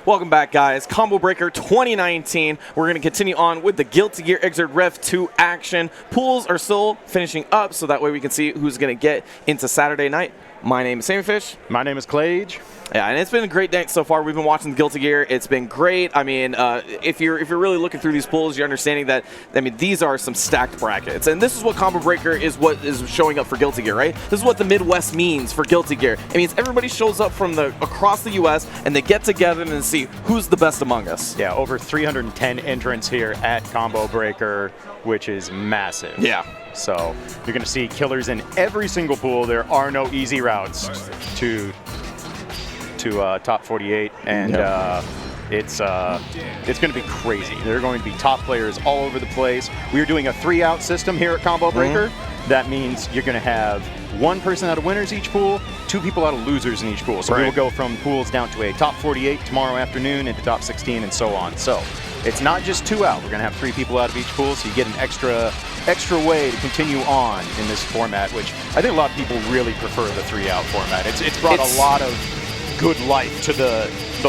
Welcome back, guys. Combo Breaker 2019. We're going to continue on with the GGXrd Rev2 action. Pools are still finishing up, so that way we can see who's going to get into Saturday night. My name is Samifish. My name is Klaige. Yeah, and it's been a great night so far. We've been watching the Guilty Gear. It's been great. I mean, if you're really looking through these pools, you're understanding that, I mean, these are some stacked brackets. And this is what Combo Breaker is what is showing up for Guilty Gear, right? This is what the Midwest means for Guilty Gear. It means everybody shows up from across the U.S. and they get together and see who's the best among us. Yeah, over 310 entrants here at Combo Breaker, which is massive. Yeah. So you're going to see killers in every single pool. There are no easy routes to top 48, and it's going to be crazy. There are going to be top players all over the place. We are doing a 3-out system here at Combo Breaker. That means you're going to have one person out of winners each pool, 2 people out of losers in each pool. So we will go from pools down to a top 48 tomorrow afternoon into top 16 and so on. So it's not just 2 out. We're going to have 3 people out of each pool, so you get an extra way to continue on in this format, which I think a lot of people really prefer the 3-out format. It's brought a lot of good life to the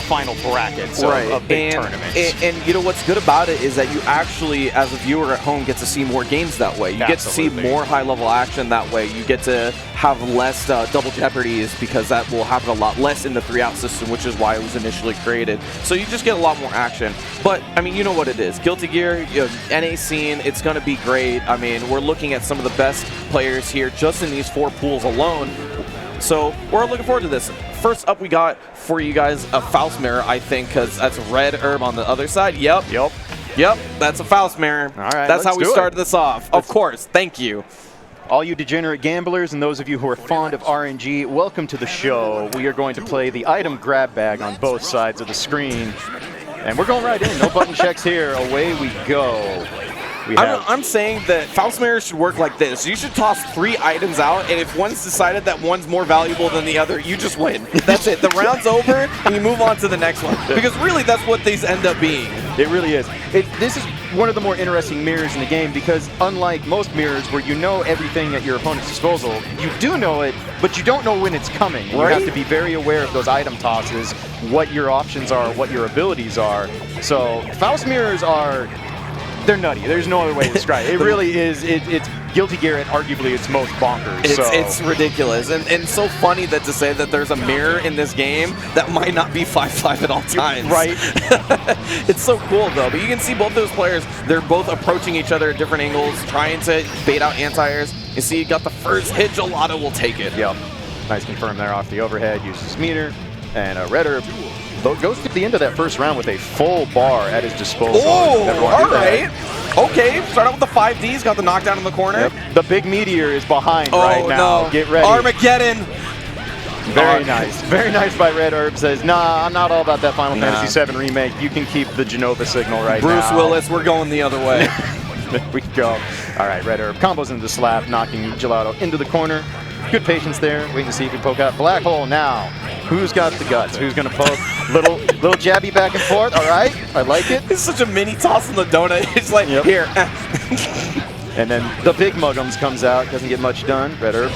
final brackets of big tournaments. And you know what's good about it is that you actually, as a viewer at home, get to see more games that way. You get to see more high-level action that way. You get to have less double jeopardies because that will happen a lot less in the 3-out system, which is why it was initially created. So you just get a lot more action. But, I mean, you know what it is. Guilty Gear, NA scene, it's going to be great. I mean, we're looking at some of the best players here just in these 4 pools alone. So we're looking forward to this. First up, we got for you guys a Faust mirror, I think, because that's red herb on the other side. Yep, that's a Faust mirror. All right, that's how we started this off. Of course, thank you. All you degenerate gamblers and those of you who are fond of RNG, welcome to the show. We are going to play the item grab bag on both sides of the screen. And we're going right in. No button checks here. Away we go. I'm saying that Faust mirror should work like this. You should toss 3 items out, and if one's decided that one's more valuable than the other, you just win. That's it. The round's over, and you move on to the next one. Because really, that's what these end up being. It really is. This is one of the more interesting mirrors in the game because unlike most mirrors where you know everything at your opponent's disposal, you do know it, but you don't know when it's coming. You have to be very aware of those item tosses, what your options are, what your abilities are. So Faust mirrors they're nutty. There's no other way to describe it. It really is. It's Guilty Gear at arguably its most bonkers. It's ridiculous. And so funny that to say that there's a mirror in this game that might not be 5-5 at all times. Right. It's so cool, though. But you can see both those players, they're both approaching each other at different angles, trying to bait out anti-airs. You see, you got the first hit. Gelato will take it. Yep. Nice confirm there off the overhead. Uses meter. And a red herb goes to the end of that first round with a full bar at his disposal. Oh, all right. Okay, start out with the 5Ds, got the knockdown in the corner. Yep. The big meteor is behind right now. No. Get ready. Armageddon. Very nice. Very nice by Red Herb. Says, nah, I'm not all about that Final Fantasy VII remake. You can keep the Genova signal now. Bruce Willis, we're going the other way. There we go. All right, Red Herb combos into the slap, knocking Gelato into the corner. Good patience there. Waiting to see if we poke out. Black hole now. Who's got the guts? Who's going to poke? little jabby back and forth. All right. I like it. It's such a mini toss in the donut. It's like, here. And then the big Muggums comes out. Doesn't get much done. Red Herb.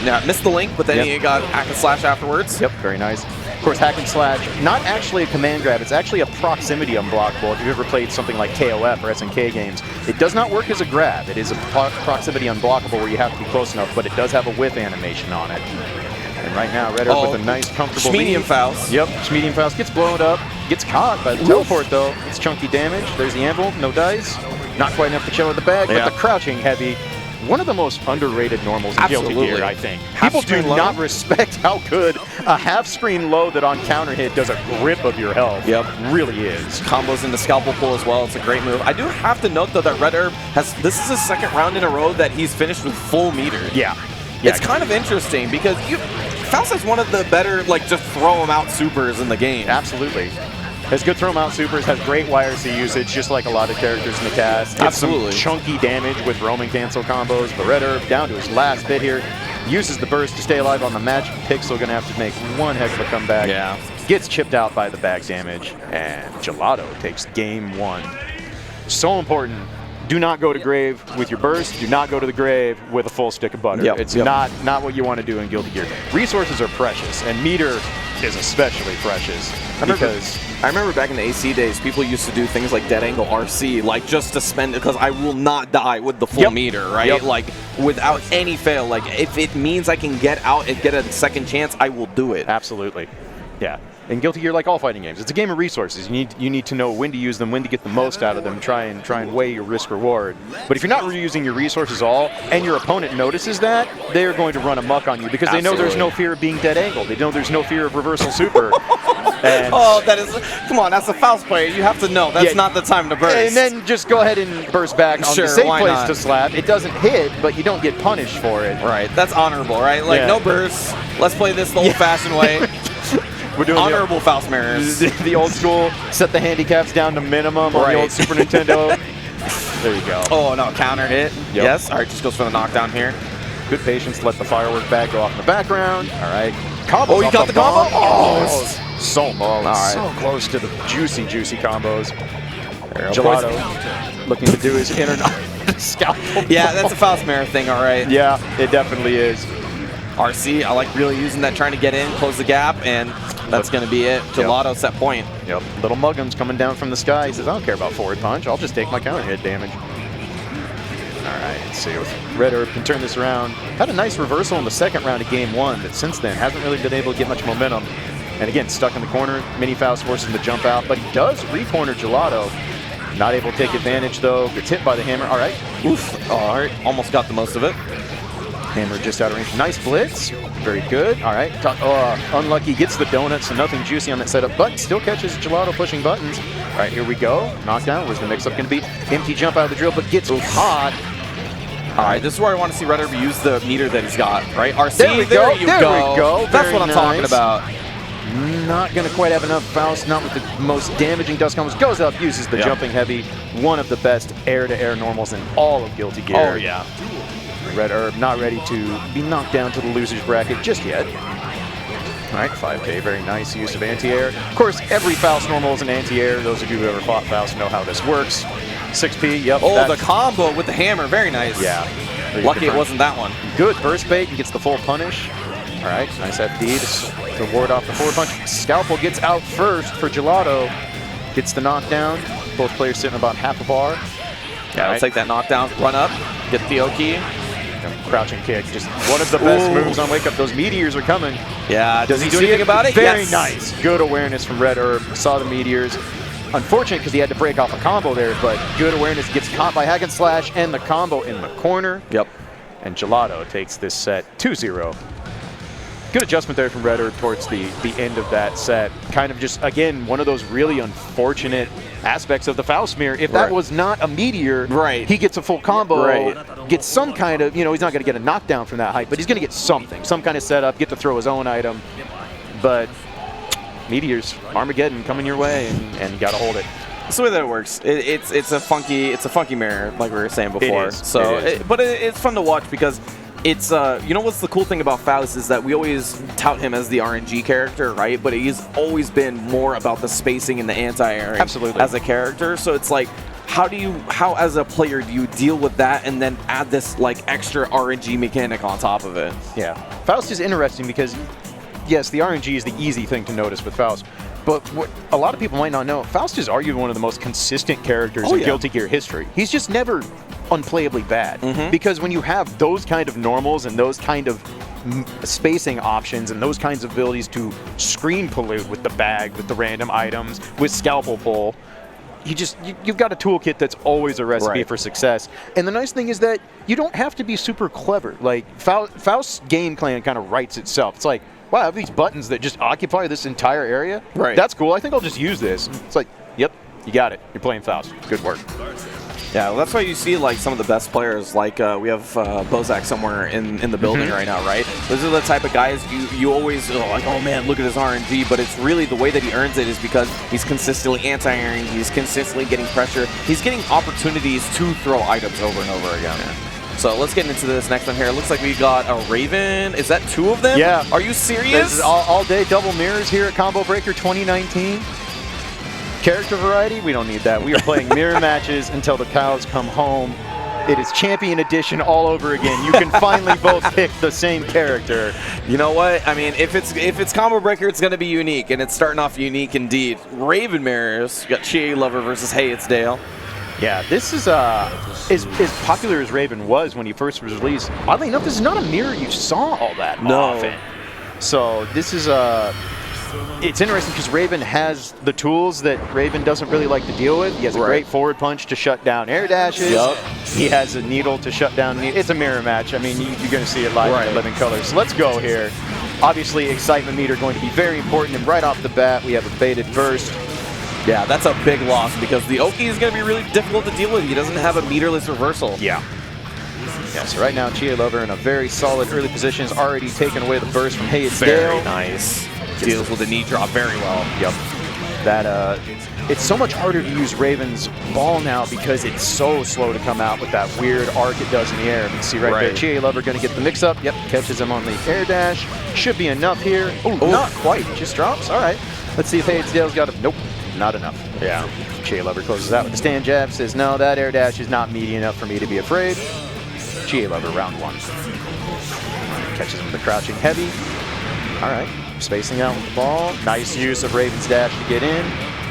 Yeah, missed the link, but then he got hack and slash afterwards. Yep, very nice. Of course, hack and slash, not actually a command grab. It's actually a proximity unblockable. If you've ever played something like KOF or SNK games, it does not work as a grab. It is a proximity unblockable where you have to be close enough, but it does have a whiff animation on it. And right now, Red Herb with a nice, comfortable Medium Faust. Yep, Medium Faust gets blown up. Gets caught by the teleport, though. It's chunky damage. There's the anvil, no dice. Not quite enough to chill in the bag, but the crouching heavy. One of the most underrated normals in Guilty Gear, I think. People do not respect how good a half-screen low that on counter hit does a grip of your health. Yep. Really is. Combos into scalpel pull as well. It's a great move. I do have to note, though, that Red Herb this is his 2nd round in a row that he's finished with full meter. Yeah. It's kind of interesting because Faust has one of the better, just throw him out supers in the game. Absolutely. Has good throw 'em out supers, has great YRC usage, just like a lot of characters in the cast. Gets some chunky damage with roaming cancel combos. But Red Herb down to his last bit here. Uses the burst to stay alive on the magic pixel. Going to have to make one heck of a comeback. Yeah. Gets chipped out by the bag damage. And Gelato takes game 1. So important. Do not go to grave with your burst. Do not go to the grave with a full stick of butter. It's not what you want to do in Guilty Gear. Resources are precious, and meter is especially precious. I remember back in the AC days, people used to do things like dead angle RC, like just to spend it, because I will not die with the full meter, right? Like without any fail. Like if it means I can get out and get a second chance, I will do it. Absolutely. Yeah. In Guilty Gear, like all fighting games, it's a game of resources. You need to know when to use them, when to get the most out of them, try and weigh your risk reward. But if you're not reusing your resources all, and your opponent notices that, they're going to run amok on you because they know there's no fear of being dead angled. They know there's no fear of reversal super. And that is, come on, that's a Faust player. You have to know that's not the time to burst. And then just go ahead and burst back on the safe place to slap. It doesn't hit, but you don't get punished for it. Right, that's honorable, right? Like no bursts. Let's play this the old-fashioned way. We're doing honorable Faust mirrors. The old school, set the handicaps down to minimum on the old Super Nintendo. There you go. Oh, no, counter hit. Yes. All right, just goes for the knockdown here. Good patience to let the firework bag go off in the background. All right. Combo. Oh, you got the combo? Oh, so close. So close to the juicy combos. Gelato looking to do his inner scalpel. Yeah, that's a Faust mirror thing, all right. Yeah, it definitely is. RC, I like really using that, trying to get in, close the gap, and that's going to be it. Gelato set point. Yep. Little Muggum's coming down from the sky. He says, I don't care about forward punch. I'll just take my counter hit damage. All right, let's see if Red Herb can turn this around. Had a nice reversal in the second round of game one, but since then hasn't really been able to get much momentum. And again, stuck in the corner. Mini Faust forces him to jump out, but he does re-corner Gelato. Not able to take advantage, though. Gets hit by the hammer. All right. Oof. All right. Almost got the most of it. Hammer just out of range. Nice blitz. Very good. All right. Unlucky. Gets the donut, so nothing juicy on that setup, but still catches Gelato pushing buttons. All right, here we go. Knockdown. Where's the mix-up going to be? Empty jump out of the drill, but gets caught. All right, this is where I want to see Red Herb use the meter that he's got, right? RC, there we go. That's what I'm talking about. Not going to quite have enough Faust, not with the most damaging dust combos. Goes up, uses the jumping heavy. One of the best air-to-air normals in all of Guilty Gear. Oh, yeah. Red Herb not ready to be knocked down to the loser's bracket just yet. All right, 5K, very nice use of anti-air. Of course, every Faust normal is an anti-air. Those of you who have ever fought Faust know how this works. 6P, yep. Oh, the combo with the hammer, very nice. Yeah. Lucky it wasn't that one. Good burst bait and gets the full punish. All right, nice FD to ward off the forward punch. Scalpel gets out first for Gelato. Gets the knockdown. Both players sitting about half a bar. Yeah, let's take that knockdown, run up, get the Oki. Crouching kick, just one of the best moves on Wake Up. Those meteors are coming. Yeah, does he do anything about it? Very nice. Good awareness from Red Herb. Saw the meteors. Unfortunate because he had to break off a combo there, but good awareness. Gets caught by Hack and Slash and the combo in the corner. Yep. And Gelato takes this set 2-0. Good adjustment there from Red Herb towards the end of that set. Kind of just, again, one of those really unfortunate aspects of the Faust mirror. If that was not a meteor, he gets a full combo, gets some kind of, he's not going to get a knockdown from that height, but he's going to get something, some kind of setup, get to throw his own item. But meteors, Armageddon coming your way, and you got to hold it. That's the way that it works. It's a funky mirror, like we were saying before. But it's fun to watch because it's what's the cool thing about Faust is that we always tout him as the RNG character, right? But he's always been more about the spacing and the anti-airing as a character. So it's like, how as a player do you deal with that and then add this like extra RNG mechanic on top of it? Yeah, Faust is interesting because yes, the RNG is the easy thing to notice with Faust. But what a lot of people might not know, Faust is arguably one of the most consistent characters in Guilty Gear history. He's just never unplayably bad. Because when you have those kind of normals and those kind of spacing options and those kinds of abilities to screen pollute with the bag, with the random items, with scalpel pull, you've got a toolkit that's always a recipe for success. And the nice thing is that you don't have to be super clever. Like Faust's game plan kind of writes itself. It's like, wow, I have these buttons that just occupy this entire area. That's cool. I think I'll just use this. It's like, yep, you got it. You're playing Faust. Good work. Yeah, well, that's why you see like some of the best players. Like we have Bozak somewhere in the building right now, right? Those are the type of guys you always like, oh man, look at his RNG. But it's really the way that he earns it is because he's consistently anti-airing. He's consistently getting pressure. He's getting opportunities to throw items over and over again. So let's get into this next one here. It looks like we got a Raven. Is that 2 of them? Yeah. Are you serious? This is all day double mirrors here at Combo Breaker 2019. Character variety, we don't need that. We are playing mirror matches until the cows come home. It is Champion Edition all over again. You can finally both pick the same character. You know what? I mean, if it's Combo Breaker, it's going to be unique, and it's starting off unique indeed. Raven Mirrors, you got Chielover versus HeyItsDale. Yeah, this is as popular as Raven was when he first was released. Oddly enough, this is not a mirror you saw all that often. So this is it's interesting because Raven has the tools that Raven doesn't really like to deal with. He has a great forward punch to shut down air dashes. He has a needle to shut down. It's a mirror match. I mean, you're going to see it live in living color. So let's go here. Obviously, excitement meter going to be very important. And right off the bat, we have a baited burst. Yeah, that's a big loss because the Oki is going to be really difficult to deal with. He doesn't have a meterless reversal. Yeah, so right now, Chielover in a very solid early position has already taken away the burst from HeyItsDale. Very nice. Deals with the knee drop very well. Yep. That it's so much harder to use Raven's ball now because it's so slow to come out with that weird arc it does in the air. You can see there, Chielover going to get the mix-up. Yep, catches him on the air dash. Should be enough here. Oh, not quite. Just drops. All right. Let's see if HeyItsDale's got him. Nope, not enough. Yeah. Chielover closes out with the stand jab. Says, no, that air dash is not meaty enough for me to be afraid. Chielover, round 1. Catches him with the crouching heavy. All right. Spacing out with the ball. Nice use of Raven's dash to get in.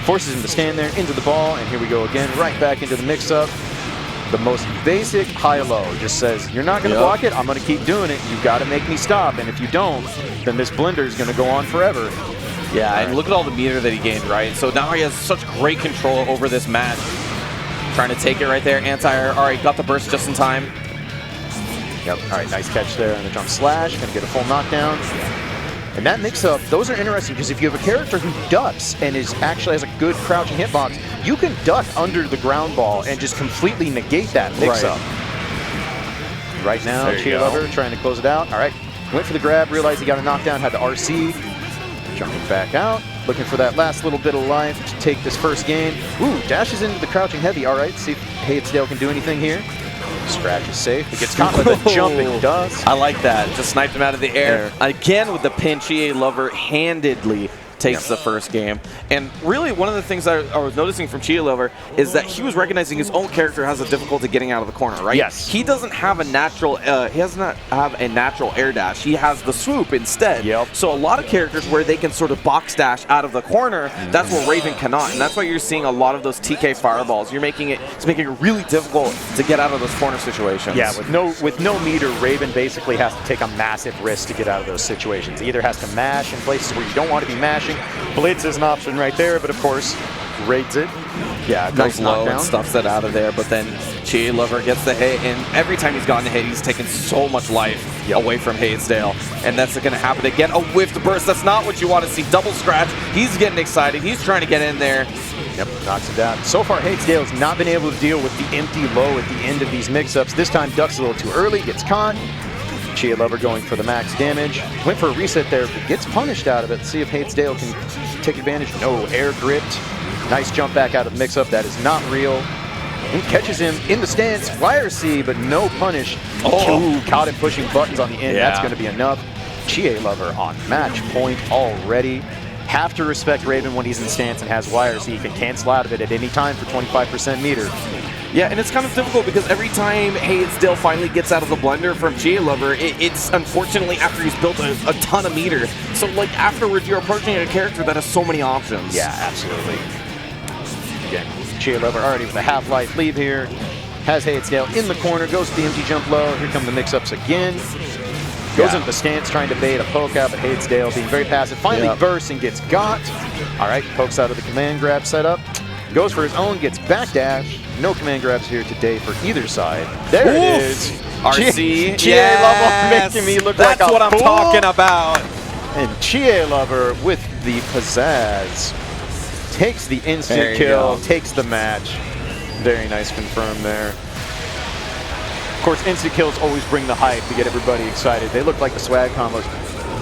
Forces him to stand there, into the ball, and here we go again, right back into the mix-up. The most basic high-low just says, you're not going to block it, I'm going to keep doing it. You got to make me stop, and if you don't, then this blender is going to go on forever. Yeah, and look at all the meter that he gained, right? So now he has such great control over this match. Trying to take it right there, anti-air. All right, got the burst just in time. Yep, all right, nice catch there on the jump slash. Going to get a full knockdown. And that mix-up, those are interesting because if you have a character who ducks and actually has a good crouching hitbox, you can duck under the ground ball and just completely negate that mix-up. Right now, Chielover trying to close it out. All right, went for the grab, realized he got a knockdown, had the RC. Jumping back out, looking for that last little bit of life to take this first game. Ooh, dashes into the crouching heavy. All right, see if HeyItsDale can do anything here. Scratch is safe. It gets caught with a jumping dust. I like that. Just sniped him out of the air. Again with the pin, Chielover handedly takes the first game. And really, one of the things I was noticing from Chielover is that he was recognizing his own character has a difficulty getting out of the corner, right? Yes. He doesn't have a natural, he does not have a natural air dash. He has the swoop instead. Yep. So a lot of characters where they can sort of box dash out of the corner, that's where Raven cannot. And that's why you're seeing a lot of those TK fireballs. It's making it really difficult to get out of those corner situations. Yeah, with no meter, Raven basically has to take a massive risk to get out of those situations. He either has to mash in places where you don't want to be mashing. Blitz is an option right there, but of course, raids it. Yeah, goes low and stuffs it out of there, but then Chielover gets the hit, and every time he's gotten a hit, he's taken so much life away from HeyItsDale, and that's going to happen again. A whiffed burst, that's not what you want to see. Double scratch, he's getting excited, he's trying to get in there. Yep, knocks it down. So far, HeyItsDale has not been able to deal with the empty low at the end of these mix-ups. This time, ducks a little too early, gets caught. Chielover going for the max damage. Went for a reset there, but gets punished out of it. See if HeyItsDale can take advantage. No, air gripped. Nice jump back out of the mix-up. That is not real. And catches him in the stance. YRC, but no punish. Ooh, caught him pushing buttons on the end. That's going to be enough. Chielover on match point already. Have to respect Raven when he's in stance and has YRC. He can cancel out of it at any time for 25% meter. Yeah, and it's kind of difficult because every time HeyItsDale finally gets out of the blender from Chielover, it's unfortunately after he's built a ton of meter. So, like, afterwards, you're approaching a character that has so many options. Yeah, absolutely. Again, Chielover already with a half-life leave here. Has HeyItsDale in the corner, goes to the empty jump low. Here come the mix-ups again. Goes into the stance, trying to bait a poke out, but HeyItsDale being very passive. Finally bursts and gets got. All right, pokes out of the command grab setup. Goes for his own, gets backdash. No command grabs here today for either side. There it is. RC. Chielover making me look like a That's what I'm talking about. And Chielover with the pizzazz. Takes the instant kill, takes the match. Very nice confirm there. Of course, instant kills always bring the hype to get everybody excited. They look like the swag combos.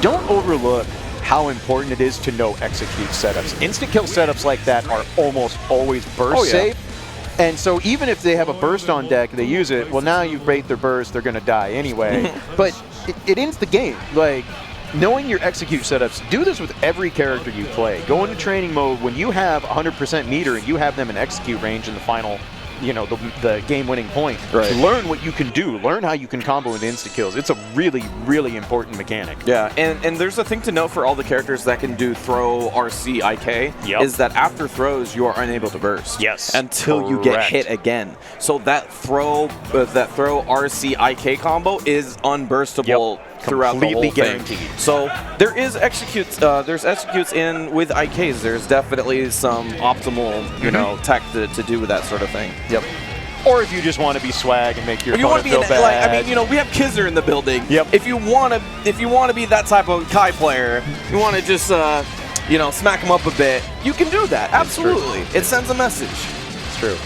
Don't overlook how important it is to know execute setups. Instant kill setups like that are almost always burst safe. And so even if they have a burst on deck, they use it, well, now you bait their burst, they're going to die anyway. But it ends the game. Like, knowing your execute setups, do this with every character you play. Go into training mode when you have 100% meter and you have them in execute range in the final you know, the game-winning point. Right. Learn what you can do. Learn how you can combo into insta-kills. It's a really, really important mechanic. Yeah, and there's a thing to note for all the characters that can do throw, RC, IK, is that after throws, you are unable to burst. Yes. Until you get hit again. So that throw RC, IK combo is unburstable throughout the whole guaranteed. thing. So there is executes. There's executes in with IKs. There's definitely some optimal, you know, tech to do with that sort of thing. Yep. Or if you just want to be swag and make your opponent feel bad. Like, I mean, you know, we have Kizzer in the building. Yep. If you want to be that type of Kai player, you want to just you know, smack him up a bit, you can do that. Absolutely. It sends a message. It's true.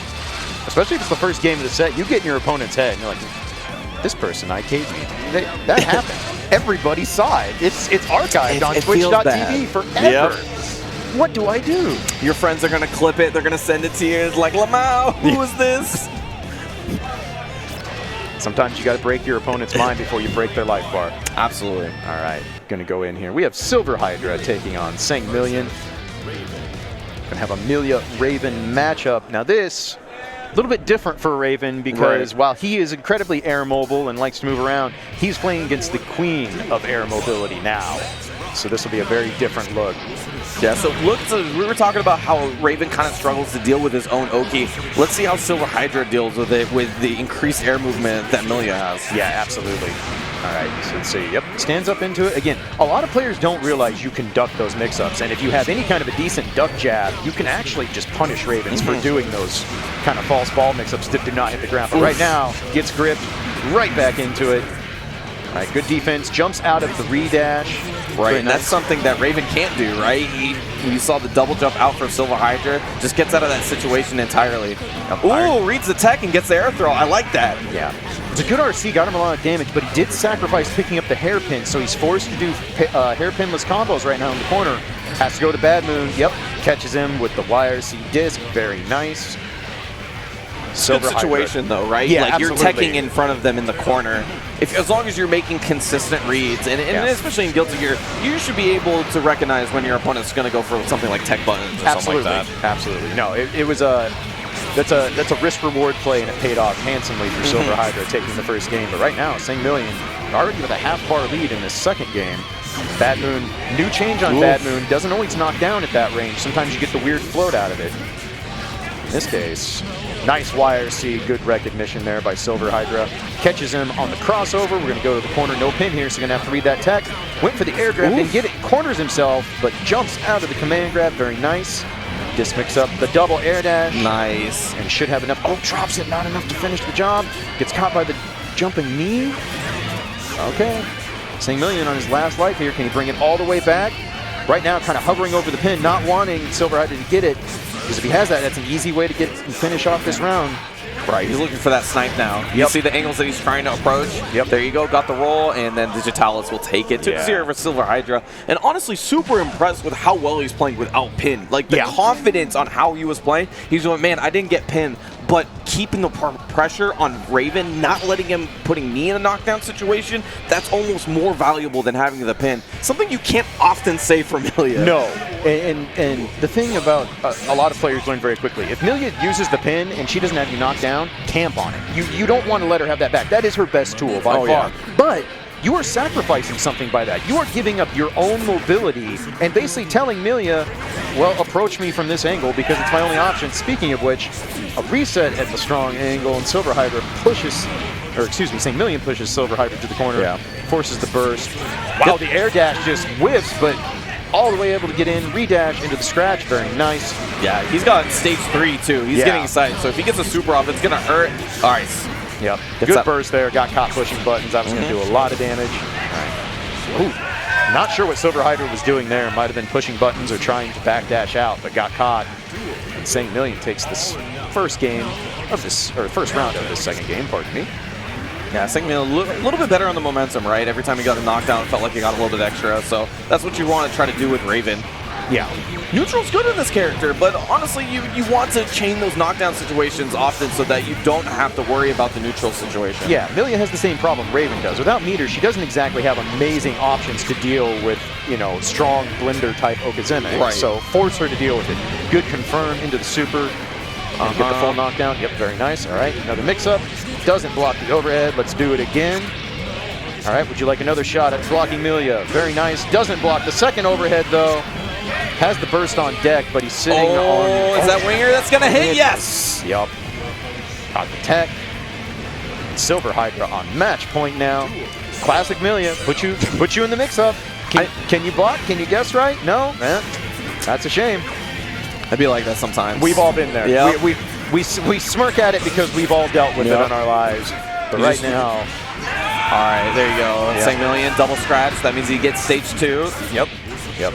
Especially if it's the first game of the set, you get in your opponent's head and you're like, this person IK'd me. That happened. Everybody saw it. It's archived on Twitch.tv forever. Yep. What do I do? Your friends are going to clip it. They're going to send it to you. It's like, Lamau, who is this? Sometimes you got to break your opponent's mind before you break their life bar. Absolutely. All right, going to go in here. We have silverhydra taking on Sangmillion. Going to have a Millia Raven matchup. Now this, a little bit different for Raven because while he is incredibly air mobile and likes to move around, he's playing against the queen of air mobility now. So this will be a very different look. Yeah, so we were talking about how Raven kind of struggles to deal with his own Oki. Let's see how silverhydra deals with it with the increased air movement that Millia has. Yeah, absolutely. All right, so let's see. Yep, stands up into it. Again, a lot of players don't realize you can duck those mix-ups, and if you have any kind of a decent duck jab, you can actually just punish Ravens for doing those kind of false ball mix-ups that do not hit the ground. But right now, gets gripped right back into it. All right, good defense, jumps out of the redash. Right, and that's something that Raven can't do, right? You saw the double jump out from silverhydra, just gets out of that situation entirely. Ooh, reads the tech and gets the air throw. I like that. Yeah. It's a good RC, got him a lot of damage, but he did sacrifice picking up the hairpin, so he's forced to do hairpinless combos right now in the corner. Has to go to Bad Moon. Yep, catches him with the YRC disc. Very nice. Good situation though, right? Yeah, like absolutely. You're teching in front of them in the corner. As long as you're making consistent reads, and especially in Guilty Gear, you should be able to recognize when your opponent's going to go for something like tech buttons or something like that. Absolutely. No, it was a that's a risk-reward play, and it paid off handsomely for silverhydra taking the first game. But right now, Sangmillion already with a half-bar lead in this second game. Bad Moon, new change on Bad Moon, doesn't always knock down at that range. Sometimes you get the weird float out of it. In this case, nice YRC, good recognition there by silverhydra. Catches him on the crossover. We're going to go to the corner, no pin here, so going to have to read that tech. Went for the air grab, didn't get it, corners himself, but jumps out of the command grab, very nice. Just mix up the double air dash. Nice. And should have enough. Oh, drops it, not enough to finish the job. Gets caught by the jumping knee. Okay. Sangmillion on his last life here. Can he bring it all the way back? Right now, kind of hovering over the pin, not wanting silverhydra to get it. Because if he has that, that's an easy way to get and finish off this round. Right, he's looking for that snipe now. You see the angles that he's trying to approach? Yep. There you go, got the roll, and then Digitalis will take it. 2-0 for silverhydra. And honestly, super impressed with how well he's playing without pin. Like, the confidence on how he was playing. He's going, man, I didn't get pinned, but keeping the pressure on Raven, not letting him, putting me in a knockdown situation, that's almost more valuable than having the pin. Something you can't often say for Millia. No, and the thing about a lot of players learn very quickly, if Millia uses the pin and she doesn't have you knocked down, camp on it. You don't want to let her have that back. That is her best tool by far. But you are sacrificing something by that. You are giving up your own mobility and basically telling Millia, well, approach me from this angle because it's my only option. Speaking of which, a reset at the strong angle, and silverhydra pushes, or excuse me, Sangmillion pushes silverhydra to the corner, forces the burst. Wow, the air dash just whips, but all the way able to get in, redash into the scratch, very nice. Yeah, he's got stage 3 too. He's getting excited, so if he gets a super off, it's gonna hurt. All right. Yep, good burst there, got caught pushing buttons. That was going to do a lot of damage. All right. Ooh. Not sure what silverhydra was doing there. Might have been pushing buttons or trying to backdash out, but got caught. And Sangmillion takes this first game of this, or first round of this second game, pardon me. Yeah, Sangmillion a little bit better on the momentum, right? Every time he got a knockdown, it felt like he got a little bit extra, so that's what you want to try to do with Raven. Yeah. Neutral's good in this character, but honestly, you want to chain those knockdown situations often so that you don't have to worry about the neutral situation. Yeah, Millia has the same problem Raven does. Without meter, she doesn't exactly have amazing options to deal with, you know, strong blender type Okazeme. Right. So force her to deal with it. Good confirm into the super. Gonna get the full knockdown. Yep, very nice. All right, another mix-up. Doesn't block the overhead. Let's do it again. All right, would you like another shot at blocking Millia? Very nice. Doesn't block the second overhead, though. Has the burst on deck, but he's sitting on... Oh, is that winger that's going to hit? Yes! Yup. Got the tech. silverhydra on match point now. Classic Millia. Put you in the mix-up. Can you block? Can you guess right? No? Man, that's a shame. I'd be like that sometimes. We've all been there. Yeah. We smirk at it because we've all dealt with it in our lives. But right now... All right, there you go. Yep. Sangmillion, double scratch. That means he gets stage 2. Yep.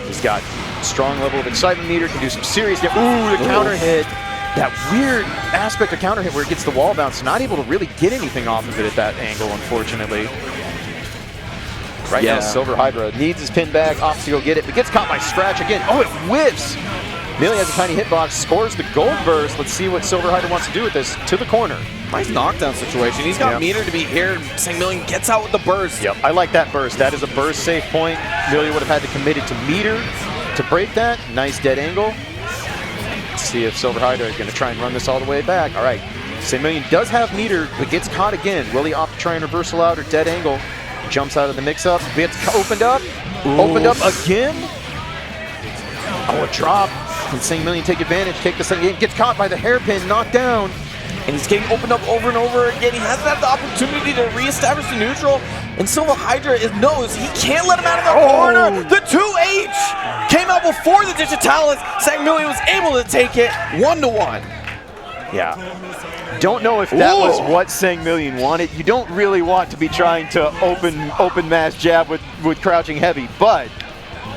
He's got strong level of excitement meter, can do some serious damage. Ooh, the counter hit. That weird aspect of counter hit where it gets the wall bounce. Not able to really get anything off of it at that angle, unfortunately. Right now, silverhydra needs his pin back, opts to go get it, but gets caught by scratch again. Oh, it whiffs. Millia has a tiny hitbox, scores the gold burst. Let's see what silverhydra wants to do with this. To the corner. Nice knockdown situation. He's got meter to be here. Sangmillion gets out with the burst. Yep, I like that burst. That is a burst safe point. Millia would have had to commit it to meter to break that. Nice dead angle. Let's see if silverhydra is going to try and run this all the way back. All right, Sangmillion does have meter, but gets caught again. Will he opt to try and reversal out or dead angle? Jumps out of the mix-up. Gets opened up. Ooh. Opened up again. Oh, a drop. Can Sangmillion take advantage? Take the second game. Gets caught by the hairpin. Knocked down. And he's getting opened up over and over again. He hasn't had the opportunity to reestablish the neutral. And silverhydra knows he can't let him out of the corner. The 2H came out before the Digitalis. Sangmillion was able to take it 1-1. Yeah. Don't know if that was what Sangmillion wanted. You don't really want to be trying to open mash jab with crouching heavy, but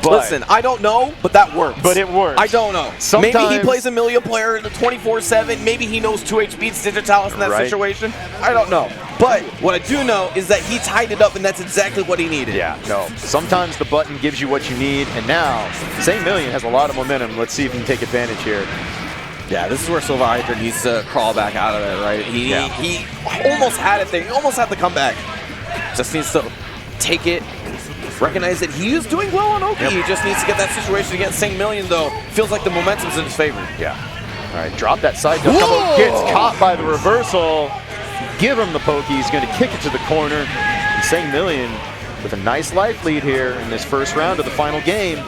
listen, I don't know, but that works. But it works. I don't know. Sometimes, maybe he plays a Millia player 24/7. Maybe he knows 2H beats Digitalis in that situation. I don't know. But what I do know is that he tied it up, and that's exactly what he needed. Yeah, no. Sometimes the button gives you what you need, and now Sangmillion has a lot of momentum. Let's see if he can take advantage here. Yeah, this is where silverhydra needs to crawl back out of it, right? He almost had it there. He almost had the comeback. Just needs to take it, recognize that he is doing well on Oki. He just needs to get that situation against Sangmillion, though. Feels like the momentum's in his favor. Yeah. All right, drop that side double. Gets caught by the reversal. Give him the poke. He's going to kick it to the corner. And Sangmillion with a nice life lead here in this first round of the final game.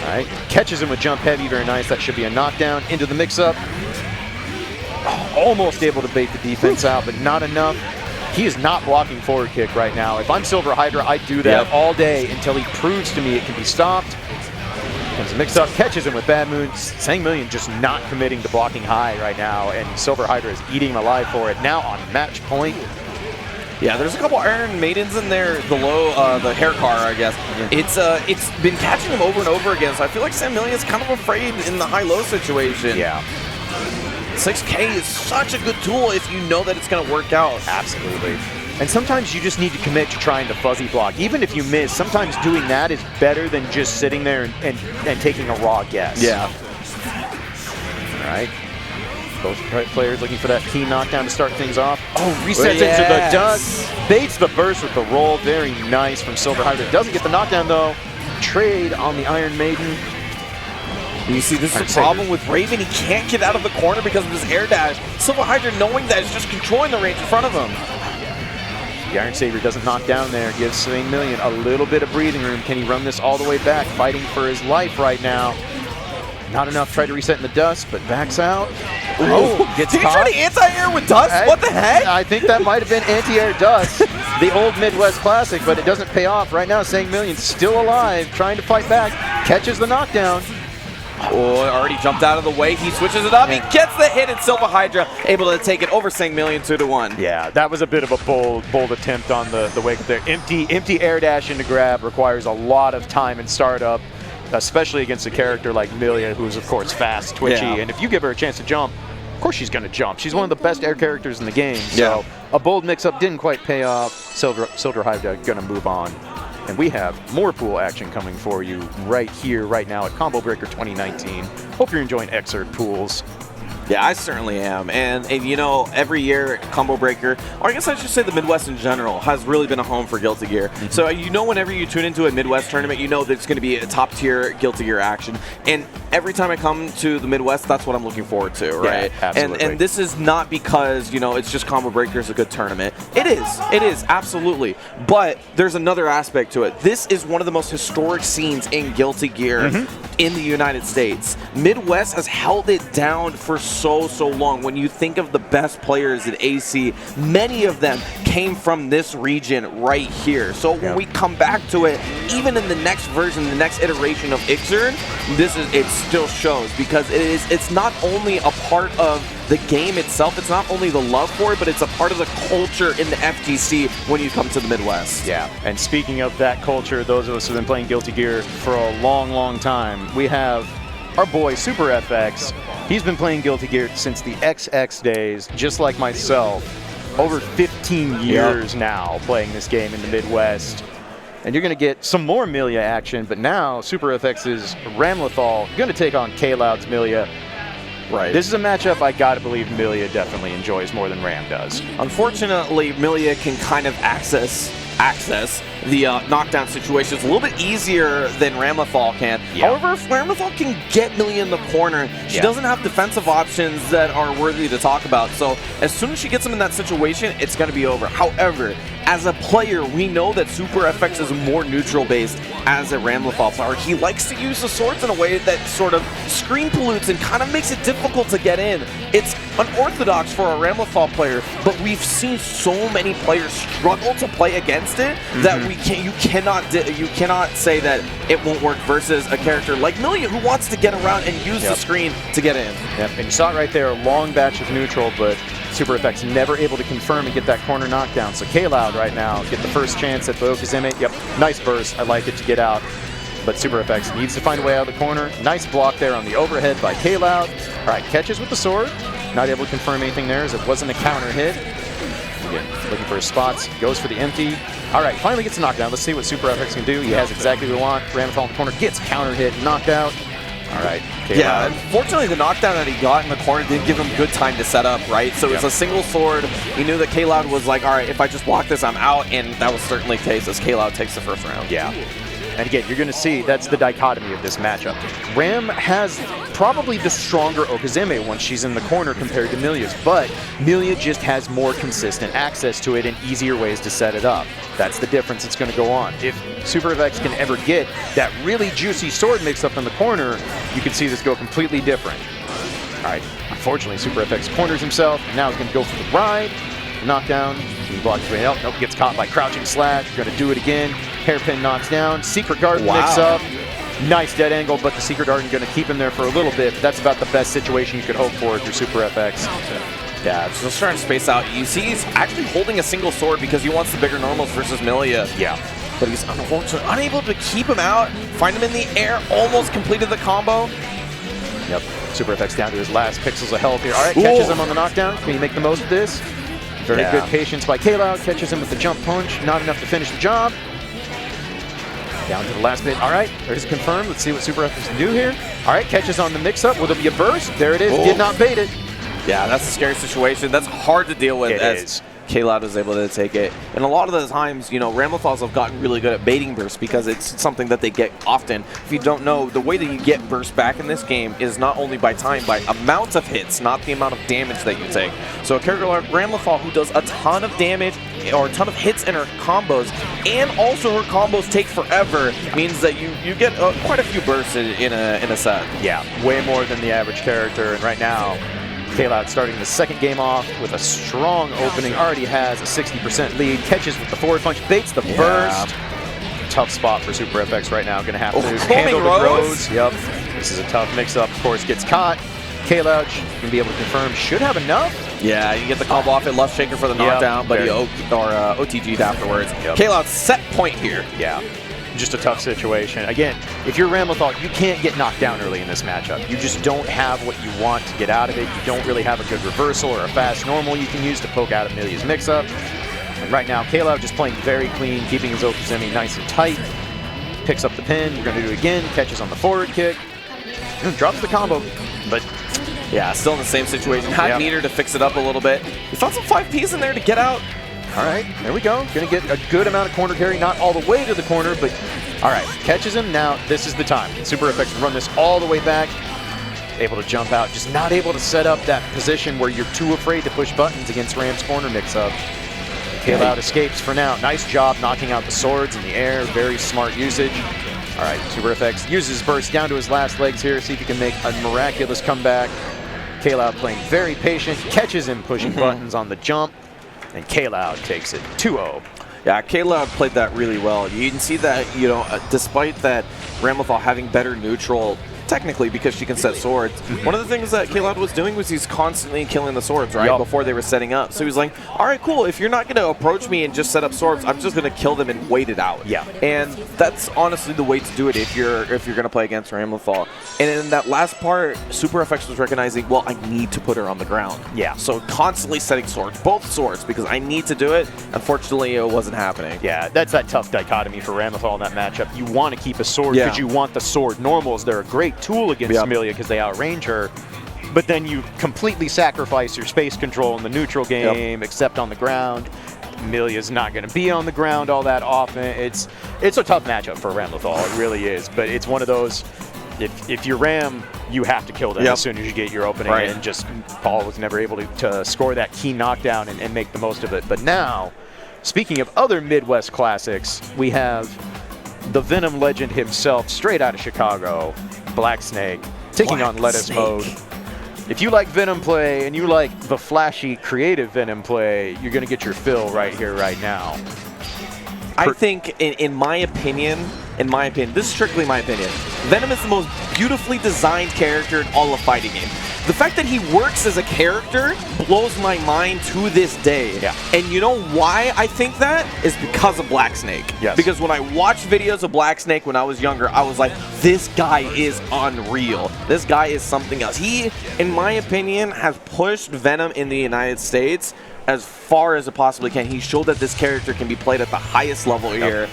All right, catches him with jump heavy, very nice. That should be a knockdown into the mix-up. Oh, almost able to bait the defense out, but not enough. He is not blocking forward kick right now. If I'm silverhydra, I'd do that all day until he proves to me it can be stopped. Comes a mix-up, catches him with bad moves. Sangmillion just not committing to blocking high right now, and silverhydra is eating him alive for it. Now on match point. Yeah, there's a couple Iron Maidens in there, the hair car, I guess. It's been catching him over and over again, so I feel like Sangmillion's kind of afraid in the high-low situation. Yeah. 6K is such a good tool if you know that it's going to work out. Absolutely. And sometimes you just need to commit to trying to fuzzy block. Even if you miss, sometimes doing that is better than just sitting there and taking a raw guess. Yeah. All right. Both players looking for that key knockdown to start things off. Oh, resets into the dust. Baits the burst with the roll. Very nice from silverhydra. Doesn't get the knockdown, though. Trade on the Iron Maiden. You see, this is the problem with Raven. He can't get out of the corner because of his air dash. silverhydra, knowing that, is just controlling the range in front of him. The Iron Saber doesn't knock down there. Gives Sangmillion a little bit of breathing room. Can he run this all the way back? Fighting for his life right now. Not enough. Try to reset in the dust, but backs out. Oh, gets caught. Did he try to anti-air with dust? What the heck? I think that might have been anti-air dust. The old Midwest classic, but it doesn't pay off. Right now, Sangmillion still alive, trying to fight back. Catches the knockdown. Oh, already jumped out of the way. He switches it up. He gets the hit, and silverhydra able to take it over Sangmillion 2-1. Yeah, that was a bit of a bold attempt on the wake there. Empty air dash into grab requires a lot of time and startup, especially against a character like Millia, who's of course fast, twitchy, and if you give her a chance to jump, of course she's going to jump. She's one of the best air characters in the game. So a bold mix-up didn't quite pay off. Silverhydra going to move on. And we have more pool action coming for you right here, right now at Combo Breaker 2019. Hope you're enjoying Xrd Pools. Yeah, I certainly am. And you know, every year, Combo Breaker, or I guess I should say the Midwest in general, has really been a home for Guilty Gear. So you know whenever you tune into a Midwest tournament, you know that it's going to be a top-tier Guilty Gear action. And every time I come to the Midwest, that's what I'm looking forward to, right? Yeah, absolutely. And this is not because, you know, it's just Combo Breaker is a good tournament. It is, absolutely. But there's another aspect to it. This is one of the most historic scenes in Guilty Gear in the United States. Midwest has held it down for so long. When you think of the best players at AC, many of them came from this region right here. So when we come back to it, even in the next version, the next iteration of Xrd, it still shows, because it's not only a part of the game itself, it's not only the love for it, but it's a part of the culture in the FGC when you come to the Midwest. Yeah, and speaking of that culture, those of us who have been playing Guilty Gear for a long time, we have our boy SuperFX. He's been playing Guilty Gear since the XX days, just like myself. Over 15 years now playing this game in the Midwest. And you're going to get some more Millia action, but now SuperFX's Ramlethal going to take on Kayloud's Millia. Right. This is a matchup I gotta believe Millia definitely enjoys more than Ram does. Unfortunately, Millia can kind of access the knockdown situations a little bit easier than Ramlethal can. However, if Ramlethal can get Millia in the corner, she doesn't have defensive options that are worthy to talk about. So as soon as she gets him in that situation, it's going to be over. However, as a player, we know that SuperFX is more neutral-based as a Ramlethal player. He likes to use the swords in a way that sort of screen pollutes and kind of makes it difficult to get in. It's unorthodox for a Ramlethal player, but we've seen so many players struggle to play against it that you cannot say that it won't work versus a character like Millia, who wants to get around and use the screen to get in. And you saw it right there, a long batch of neutral, but SuperFX never able to confirm and get that corner knockdown. So Kayloud right now get the first chance at the Okazeme. Yep, nice burst. I like it to get out. But SuperFX needs to find a way out of the corner. Nice block there on the overhead by Kayloud. All right, catches with the sword. Not able to confirm anything there as it wasn't a counter hit. Again, looking for his spots. Goes for the empty. All right, finally gets a knockdown. Let's see what SuperFX can do. He has exactly what we want. Ramlethal in the corner gets counter hit, knocked out. All right. Kayloud. Yeah, unfortunately the knockdown that he got in the corner didn't give him good time to set up, right? So it's a single sword. He knew that Kayloud was like, all right, if I just block this, I'm out, and that was certainly the case as Kayloud takes the first round. Yeah. And again, you're going to see that's the dichotomy of this matchup. Ram has probably the stronger Okazeme once she's in the corner compared to Millia's, but Millia just has more consistent access to it and easier ways to set it up. That's the difference that's going to go on. If SuperFX can ever get that really juicy sword mix up in the corner, you can see this go completely different. All right, unfortunately, SuperFX corners himself, and now he's going to go for the ride. Knockdown, he blocks his way out. Nope, gets caught by crouching slash. Going to do it again. Hairpin knocks down. Secret Garden mix up. Nice dead angle, but the Secret Garden going to keep him there for a little bit. But that's about the best situation you could hope for through SuperFX. Yeah, it's just trying to space out. You see he's actually holding a single sword because he wants the bigger normals versus Millia. Yeah. But he's unfortunately unable to keep him out, find him in the air, almost completed the combo. Yep, SuperFX down to his last pixels of health here. All right, catches him on the knockdown. Can he make the most of this? Very good patience by Kayloud. Catches him with the jump punch. Not enough to finish the job. Down to the last bit. All right, there's confirmed. Let's see what SuperFX can do here. All right, catches on the mix-up. Will there be a burst? There it is. Did not bait it. Yeah, that's a scary situation. That's hard to deal with. It is. Kayloud is able to take it. And a lot of the times, you know, Ramlethals have gotten really good at baiting burst because it's something that they get often. If you don't know, the way that you get burst back in this game is not only by time, by amount of hits, not the amount of damage that you take. So a character like Ramlethal who does a ton of damage or a ton of hits in her combos, and also her combos take forever, means that you get quite a few bursts in a set. Yeah, way more than the average character. And right now, Kayloud starting the second game off with a strong opening, already has a 60% lead, catches with the forward punch, baits the burst. Tough spot for SuperFX right now, gonna have to handle the Rose. Yep, this is a tough mix-up, of course, gets caught. Kayloud can be able to confirm, should have enough. Yeah, you get the combo off at left shaker for the knockdown, but he OTG'd afterwards. Kayloud's set point here. Yeah. Just a tough situation. Again, if you're Ramlethal, you can't get knocked down early in this matchup. You just don't have what you want to get out of it. You don't really have a good reversal or a fast normal you can use to poke out of Millia's mix-up. And right now, Kayloud just playing very clean, keeping his Okazeme nice and tight. Picks up the pin. We're going to do it again. Catches on the forward kick. Drops the combo, but Yeah, still in the same situation. Had meter to fix it up a little bit. He found some 5Ps in there to get out. All right, there we go. Going to get a good amount of corner carry, not all the way to the corner, but all right, catches him. Now this is the time. SuperFX run this all the way back. Able to jump out, just not able to set up that position where you're too afraid to push buttons against Ram's corner mix-up. Kayloud escapes for now. Nice job knocking out the swords in the air. Very smart usage. All right, SuperFX uses his burst down to his last legs here, see if he can make a miraculous comeback. Kayloud playing very patient, catches him pushing buttons on the jump, and Kayloud takes it 2-0. Yeah, Kayloud played that really well. You can see that, you know, despite that Ramlethal having better neutral, technically because she can set swords, one of the things that Kayloud was doing was he's constantly killing the swords, right, before they were setting up. So he's like, all right, cool, if you're not going to approach me and just set up swords, I'm just going to kill them and wait it out. Yeah. And that's honestly the way to do it if you're going to play against Ramlethal. And in that last part, SuperFX was recognizing, well, I need to put her on the ground. Yeah. So constantly setting swords, both swords, because I need to do it. Unfortunately, it wasn't happening. Yeah, that's that tough dichotomy for Ramlethal in that matchup. You want to keep a sword because you want the sword normals. They're a great tool against Millia because they outrange her, but then you completely sacrifice your space control in the neutral game, except on the ground. Millia's not going to be on the ground all that often. It's a tough matchup for Ramlethal, it really is, but it's one of those, if you're Ram, you have to kill them as soon as you get your opening, and just Paul was never able to score that key knockdown and make the most of it. But now, speaking of other Midwest classics, we have the Venom legend himself, straight out of Chicago, blackSNAKE, taking on lettucemode. If you like Venom play and you like the flashy, creative Venom play, you're going to get your fill right here, right now. I think, in my opinion, this is strictly my opinion, Venom is the most beautifully designed character in all of fighting game. The fact that he works as a character blows my mind to this day. Yeah. And you know why I think that? Is because of blackSNAKE. Yes. Because when I watched videos of blackSNAKE when I was younger, I was like, this guy is unreal. This guy is something else. He, in my opinion, has pushed Venom in the United States as far as it possibly can. He showed that this character can be played at the highest level here.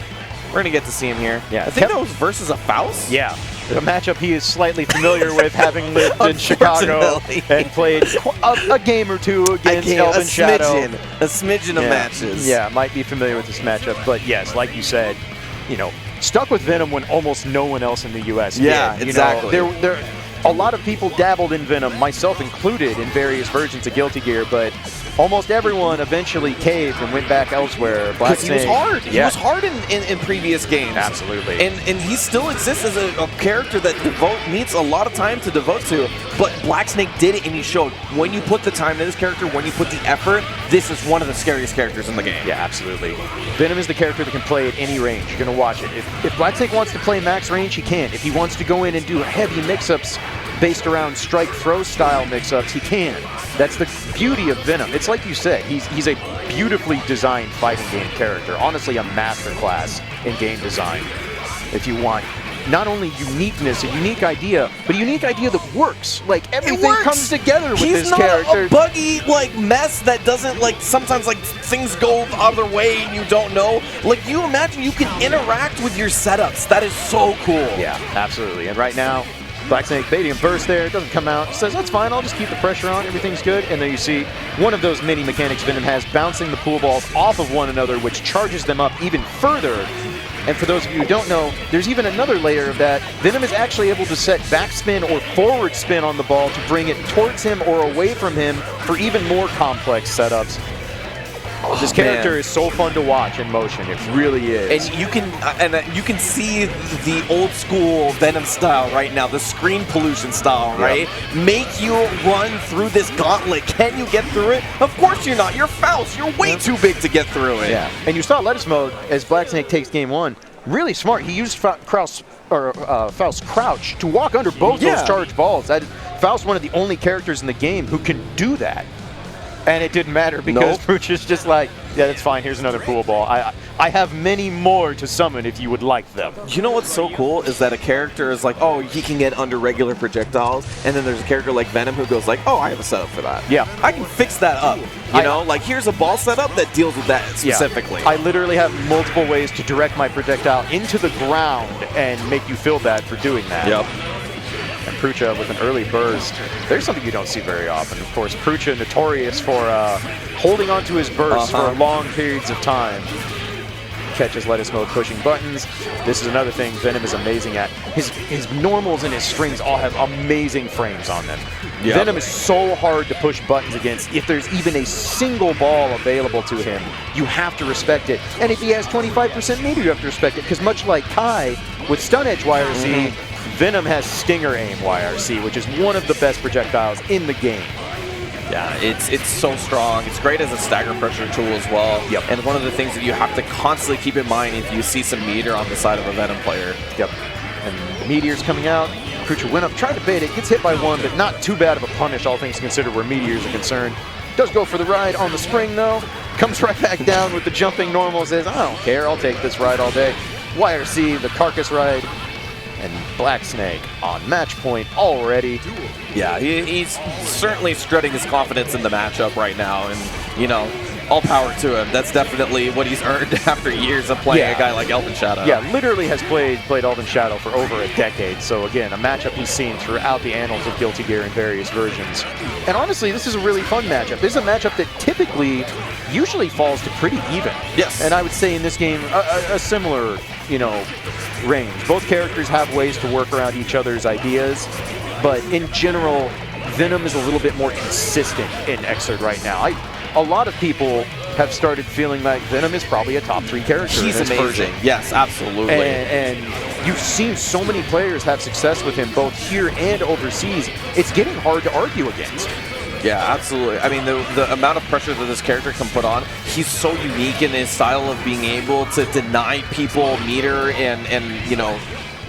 We're going to get to see him here. Yeah. I think that was versus a Faust? Yeah. A matchup he is slightly familiar with, having lived in Chicago and played a game or two against Elphelt Shadow. A smidgen of matches. Yeah, might be familiar with this matchup. But yes, like you said, you know, stuck with Venom when almost no one else in the U.S. did. Yeah, exactly. You know, a lot of people dabbled in Venom, myself included, in various versions of Guilty Gear, but almost everyone eventually caved and went back elsewhere. Because he was hard. He was hard in previous games. Absolutely. And he still exists as a character that needs a lot of time to devote to. But blackSNAKE did it, and he showed when you put the time in this character, when you put the effort, this is one of the scariest characters in the game. Yeah, absolutely. Venom is the character that can play at any range. You're going to watch it. If blackSNAKE wants to play max range, he can. If he wants to go in and do heavy mix-ups based around strike throw style mix-ups, he can. That's the beauty of Venom. It's like you said, he's a beautifully designed fighting game character. Honestly, a masterclass in game design. If you want not only uniqueness, a unique idea, but a unique idea that works. Like, everything comes together with this character. He's not a buggy, like, mess that doesn't, like, sometimes, like, things go the other way and you don't know. Like, you imagine you can interact with your setups. That is so cool. Yeah, absolutely. And right now, blackSNAKE baiting him burst there, it doesn't come out, says that's fine, I'll just keep the pressure on, everything's good. And then you see one of those mini mechanics Venom has, bouncing the pool balls off of one another, which charges them up even further. And for those of you who don't know, there's even another layer of that. Venom is actually able to set backspin or forward spin on the ball to bring it towards him or away from him for even more complex setups. This character is so fun to watch in motion. It really is. And you can see the old school Venom style right now, the screen pollution style, right? Make you run through this gauntlet. Can you get through it? Of course you're not. You're Faust. You're way too big to get through it. Yeah. And you saw lettucemode as blackSNAKE takes game one. Really smart. He used Faust's crouch to walk under both those charged balls. Faust's one of the only characters in the game who can do that. And it didn't matter because Pooch is just like, yeah, that's fine, here's another pool ball. I have many more to summon if you would like them. You know what's so cool is that a character is like, oh, he can get under regular projectiles, and then there's a character like Venom who goes like, oh, I have a setup for that. Yeah. I can fix that up. You know, like here's a ball setup that deals with that specifically. I literally have multiple ways to direct my projectile into the ground and make you feel bad for doing that. Yep. And Prucha with an early burst. There's something you don't see very often. Of course, Prucha notorious for holding onto his burst for long periods of time. Catches lettucemode pushing buttons. This is another thing Venom is amazing at. His normals and his strings all have amazing frames on them. Yep. Venom is so hard to push buttons against. If there's even a single ball available to him, you have to respect it. And if he has 25% meter, you have to respect it. Because much like Kai with Stun Edge YRC, Venom has Stinger Aim YRC, which is one of the best projectiles in the game. Yeah, it's so strong. It's great as a stagger pressure tool as well. Yep. And one of the things that you have to constantly keep in mind if you see some meteor on the side of a Venom player. Yep. And the meteor's coming out. Prucha went up, tried to bait it, gets hit by one, but not too bad of a punish, all things considered, where meteors are concerned. Does go for the ride on the spring, though. Comes right back down with the jumping normal, says, I don't care, I'll take this ride all day. YRC, the carcass ride. And blackSNAKE on match point already. Yeah, he's certainly strutting his confidence in the matchup right now, and you know, all power to him. That's definitely what he's earned after years of playing a guy like Elven Shadow. Yeah, literally has played Elven Shadow for over a decade. So again, a matchup he's seen throughout the annals of Guilty Gear in various versions. And honestly, this is a really fun matchup. This is a matchup that typically usually falls to pretty even. Yes. And I would say in this game, a similar, you know, range. Both characters have ways to work around each other's ideas, but in general, Venom is a little bit more consistent in XrD right now. A lot of people have started feeling like Venom is probably a top 3 character. He's in this amazing. version. Yes, absolutely. And you've seen so many players have success with him both here and overseas. It's getting hard to argue against. Yeah, absolutely. I mean, the amount of pressure that this character can put on, he's so unique in his style of being able to deny people meter and you know,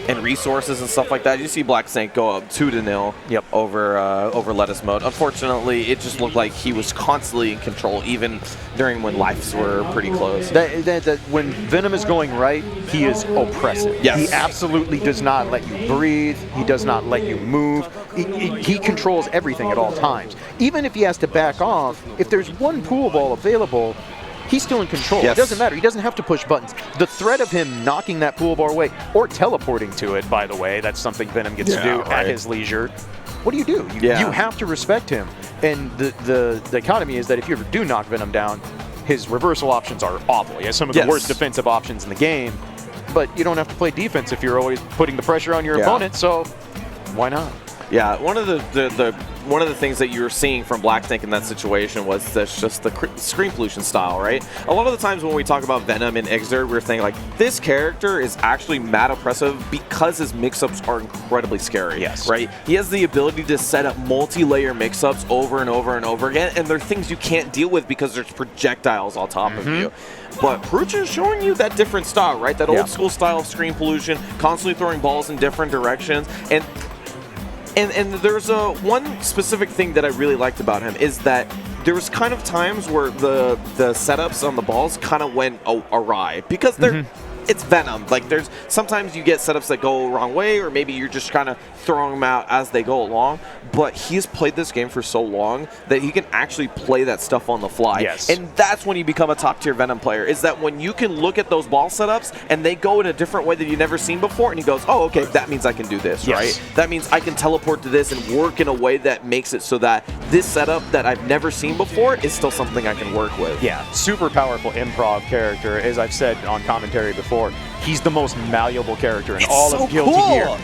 and resources and stuff like that. You see blackSNAKE go up 2-0 over lettucemode. Unfortunately, it just looked like he was constantly in control, even during when lives were pretty close. When Venom is going right, he is oppressive. Yes. He absolutely does not let you breathe. He does not let you move. He controls everything at all times. Even if he has to back off, if there's one pool ball available, he's still in control. Yes. It doesn't matter. He doesn't have to push buttons. The threat of him knocking that pool ball away, or teleporting to it, by the way, that's something Venom gets to do at his leisure. What do? You have to respect him. And the dichotomy is that if you ever do knock Venom down, his reversal options are awful. He has some of the worst defensive options in the game, but you don't have to play defense if you're always putting the pressure on your opponent, so why not? Yeah, one of the things that you're seeing from blackSNAKE in that situation was just the screen pollution style, right? A lot of the times when we talk about Venom in XrD, we're thinking like, this character is actually mad oppressive because his mix-ups are incredibly scary. Yes. Right? He has the ability to set up multi-layer mix-ups over and over and over again, and they're things you can't deal with because there's projectiles on top of you. But Prucha is showing you that different style, right? That old school style of screen pollution, constantly throwing balls in different directions, and there's one specific thing that I really liked about him is that there was kind of times where the setups on the balls kind of went awry because they're it's Venom. Like, there's sometimes you get setups that go wrong way, or maybe you're just kind of throwing them out as they go along. But he's played this game for so long that he can actually play that stuff on the fly. Yes. And that's when you become a top-tier Venom player, is that when you can look at those ball setups and they go in a different way that you've never seen before, and he goes, oh, okay, that means I can do this, right? That means I can teleport to this and work in a way that makes it so that this setup that I've never seen before is still something I can work with. Yeah, super powerful improv character. As I've said on commentary before, he's the most malleable character in all of Guilty Gear.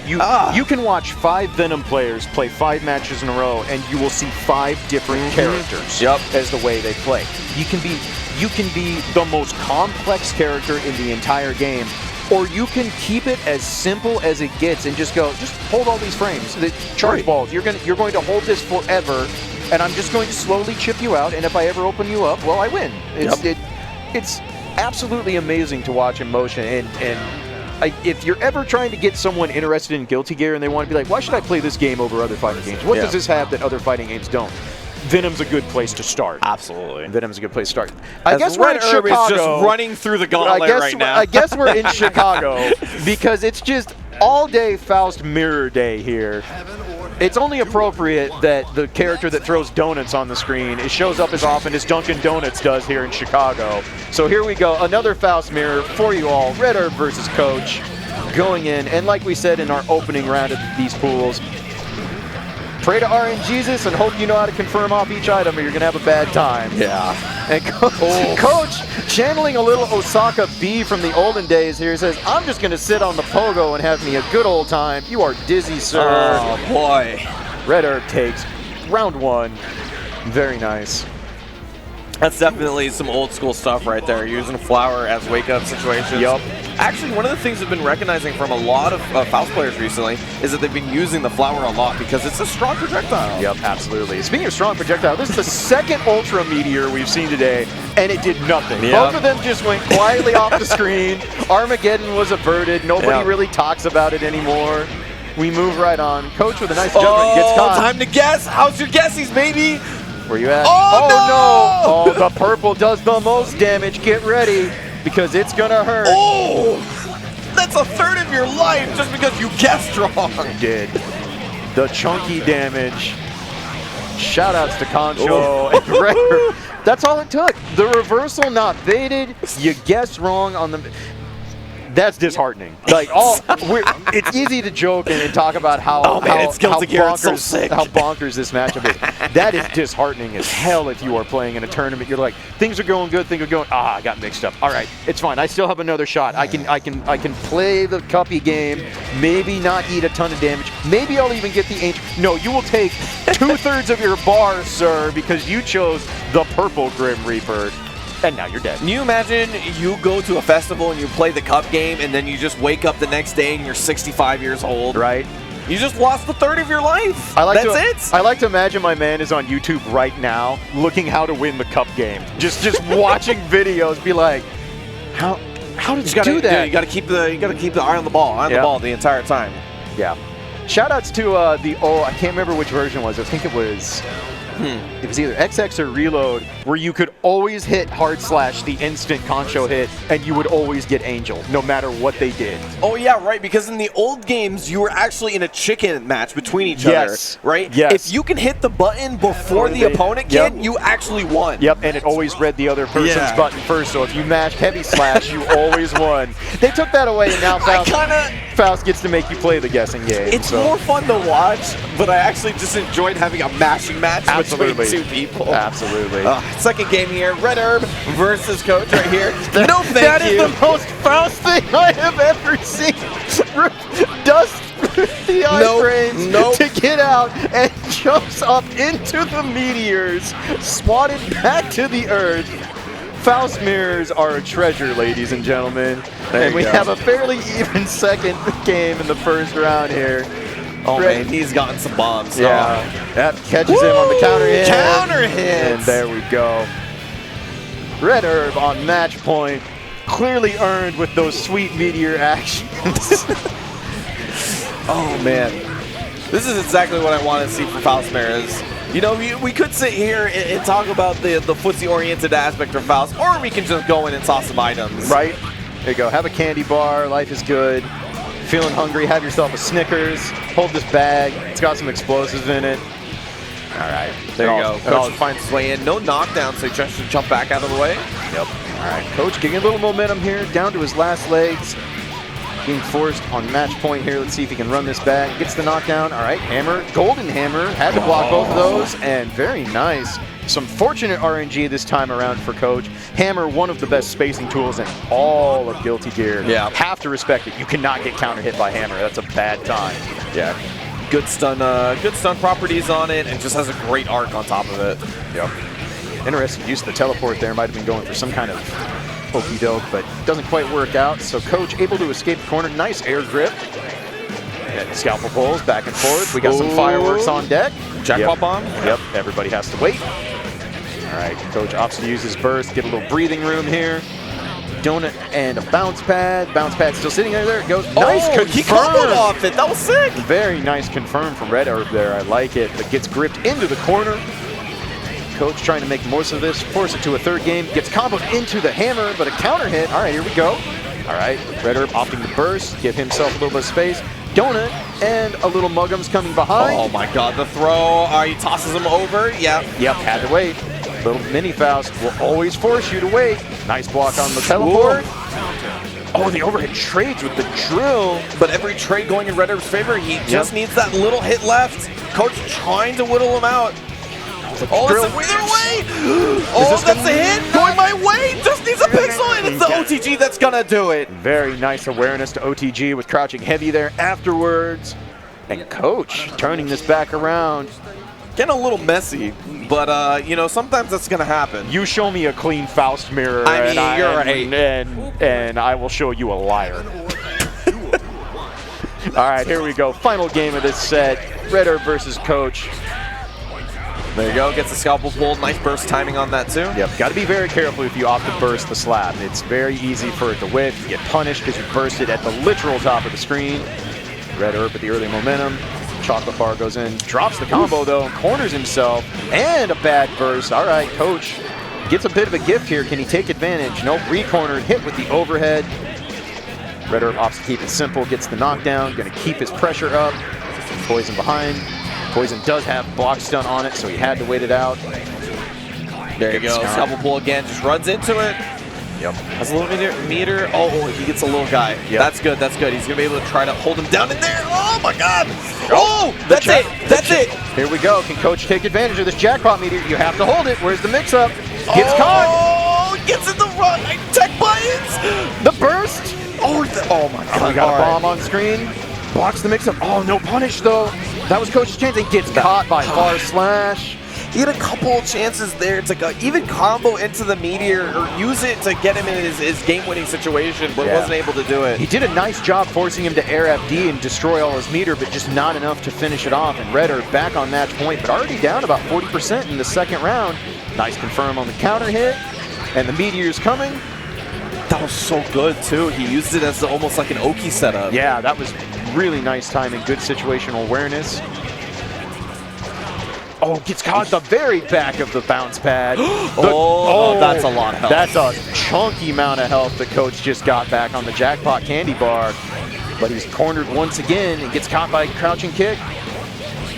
You can watch 5 Venom players play 5 matches in a row, and you will see 5 different characters as the way they play. You can be the most complex character in the entire game, or you can keep it as simple as it gets and just hold all these frames. The charge balls, you're going to hold this forever, and I'm just going to slowly chip you out, and if I ever open you up, well, I win. It's absolutely amazing to watch in motion, and if you're ever trying to get someone interested in Guilty Gear and they want to be like, why should I play this game over other fighting games? What does this have that other fighting games don't? Venom's a good place to start. Absolutely. Venom's a good place to start. I guess we're in Chicago. Chicago. Is just running through the gauntlet right now. I guess we're in Chicago because it's just all-day Faust Mirror Day here. It's only appropriate that the character that throws donuts on the screen shows up as often as Dunkin' Donuts does here in Chicago. So here we go, another Faust Mirror for you all. Red Herb versus Coach going in. And like we said in our opening round of these pools, Pray to RNGesus and hope you know how to confirm off each item or you're going to have a bad time. Yeah. And Coach, channeling a little Osaka B from the olden days here, says, I'm just going to sit on the pogo and have me a good old time. You are dizzy, sir. Oh, boy. Red Herb takes round 1. Very nice. That's definitely some old school stuff right there, using flower as wake-up situations. Yup. Actually, one of the things I've been recognizing from a lot of Faust players recently is that they've been using the flower a lot because it's a strong projectile. Yep, absolutely. Speaking of strong projectile, this is the second Ultra Meteor we've seen today, and it did nothing. Yep. Both of them just went quietly off the screen. Armageddon was averted. Nobody really talks about it anymore. We move right on. Coach with a nice jump gets caught. Time to guess. How's your guessies, baby? Where you at? Oh, no! Oh, the purple does the most damage. Get ready, because it's gonna hurt. Oh! That's a third of your life just because you guessed wrong. You did. The chunky damage. Shoutouts to Concho and Gregor. That's all it took. The reversal not baited. You guessed wrong on the... That's disheartening. Like it's easy to joke and talk about how bonkers this matchup is. That is disheartening as hell if you are playing in a tournament. You're like, things are going good, things are going. I got mixed up. All right, it's fine. I still have another shot. I can play the cuppy game. Maybe not eat a ton of damage. Maybe I'll even get the angel. No, you will take 2/3 of your bar, sir, because you chose the purple Grim Reaper. And now you're dead. Can you imagine you go to a festival and you play the cup game and then you just wake up the next day and you're 65 years old? Right. You just lost a third of your life. I like That's it. I like to imagine my man is on YouTube right now looking how to win the cup game. Just watching videos, be like, how did you do that? You gotta keep the eye on the ball, the entire time. Yeah. Shoutouts to I can't remember which version it was. I think it was it was either XX or Reload, where you could always hit hard slash, the instant Concho hit, and you would always get Angel, no matter what they did. Oh yeah, right, because in the old games, you were actually in a chicken match between each other, right? Yes. If you can hit the button before the opponent can, you actually won. Yep, and it always read the other person's button first, so if you mashed heavy slash, you always won. They took that away, and now Faust gets to make you play the guessing game. It's more fun to watch, but I actually just enjoyed having a mashing match between two people. Absolutely. Second game here, Red Herb versus Coach right here. No thank that you. That is the most Faust thing I have ever seen. Dust the iframes to get out and jumps up into the meteors, swatted back to the earth. Faust mirrors are a treasure, ladies and gentlemen. And we have a fairly even second game in the first round here. Oh man, he's gotten some bombs. Yeah, that catches him on the counter hit. Counter hit! And there we go. Red Herb on match point. Clearly earned with those sweet meteor actions. Oh man. This is exactly what I want to see from Faust mirrors. You know, we could sit here and talk about the footsie-oriented aspect of Faust, or we can just go in and toss some items. Right. There you go. Have a candy bar. Life is good. Feeling hungry, have yourself a Snickers. Hold this bag. It's got some explosives in it. All right. There you go. Coach finds his way in. No knockdown, so he tries to jump back out of the way. Yep. All right. Coach getting a little momentum here. Down to his last legs. Being forced on match point here. Let's see if he can run this back. Gets the knockdown. All right. Hammer. Golden hammer. Had to block both of those. And very nice. Some fortunate RNG this time around for Coach. Hammer, one of the best spacing tools in all of Guilty Gear. Yeah. Have to respect it. You cannot get counter hit by Hammer. That's a bad time. Yeah. Good stun properties on it, and just has a great arc on top of it. Yep. Interesting use of the teleport there. Might have been going for some kind of okey doke, but doesn't quite work out. So Coach able to escape the corner. Nice air grip. And scalpel pulls back and forth. We got some fireworks on deck. Jackpot bomb. Yep. Everybody has to wait. All right, Coach opts to use his burst, get a little breathing room here. Donut and a bounce pad. Bounce pad still sitting there. There it goes. Nice confirm. He comboed off it. That was sick. Very nice confirm from Red Herb there. I like it. But gets gripped into the corner. Coach trying to make the most of this. Force it to a third game. Gets comboed into the hammer, but a counter hit. All right, here we go. All right, Red Herb opting to burst, give himself a little bit of space. Donut and a little Muggum's coming behind. Oh my god, the throw. He tosses him over. Yep. Yep, had to wait. Little mini Faust will always force you to wait. Nice block on the teleport. Oh, the overhead trades with the drill. But every trade going in Red Herb's favor, he just needs that little hit left. Coach trying to whittle him out. Oh, it's either way! Oh, that's a hit! Going my way! Just needs a pixel, and it's the OTG that's gonna do it. Very nice awareness to OTG with crouching heavy there afterwards. And Coach turning this back around. Getting a little messy, but you know, sometimes that's gonna happen. You show me a clean Faust mirror, I mean, you're right. And I will show you a liar. All right, here we go. Final game of this set. Red Herb versus Coach. There you go, gets the scalpel pull. Nice burst timing on that too. Yep, got to be very careful if you opt to burst the slab. It's very easy for it to whiff. You get punished because you burst it at the literal top of the screen. Red Herb with the early momentum. Chocolate bar goes in, drops the combo though, and corners himself, and a bad burst. All right, Coach gets a bit of a gift here. Can he take advantage? Nope, re-cornered, hit with the overhead. Red Herb opts to keep it simple, gets the knockdown, gonna keep his pressure up. Poison behind. Poison does have block stun on it, so he had to wait it out. There you go, scalpel pull again, just runs into it. Yep. Has a little meter. Oh, he gets a little guy. Yep. That's good, that's good. He's going to be able to try to hold him down in there. Oh my god! Oh, that's it, that's it! Here we go. Can Coach take advantage of this jackpot meter? You have to hold it. Where's the mix-up? Gets caught! Oh, gets in the run. Tech buttons! The burst! Oh my god. We got a bomb on screen. Blocks the mix-up. Oh, no punish though. That was Coach's chance and gets caught by Far Slash. He had a couple of chances there to even combo into the meteor or use it to get him in his game-winning situation, but wasn't able to do it. He did a nice job forcing him to air FD and destroy all his meter, but just not enough to finish it off. And Red Herb back on match point, but already down about 40% in the second round. Nice confirm on the counter hit, and the meteor's coming. That was so good too. He used it as almost like an Oki setup. Yeah, that was really nice timing, good situational awareness. Oh, gets caught at the very back of the bounce pad. That's a lot of health. That's a chunky amount of health the Coach just got back on the jackpot candy bar. But he's cornered once again and gets caught by a crouching kick.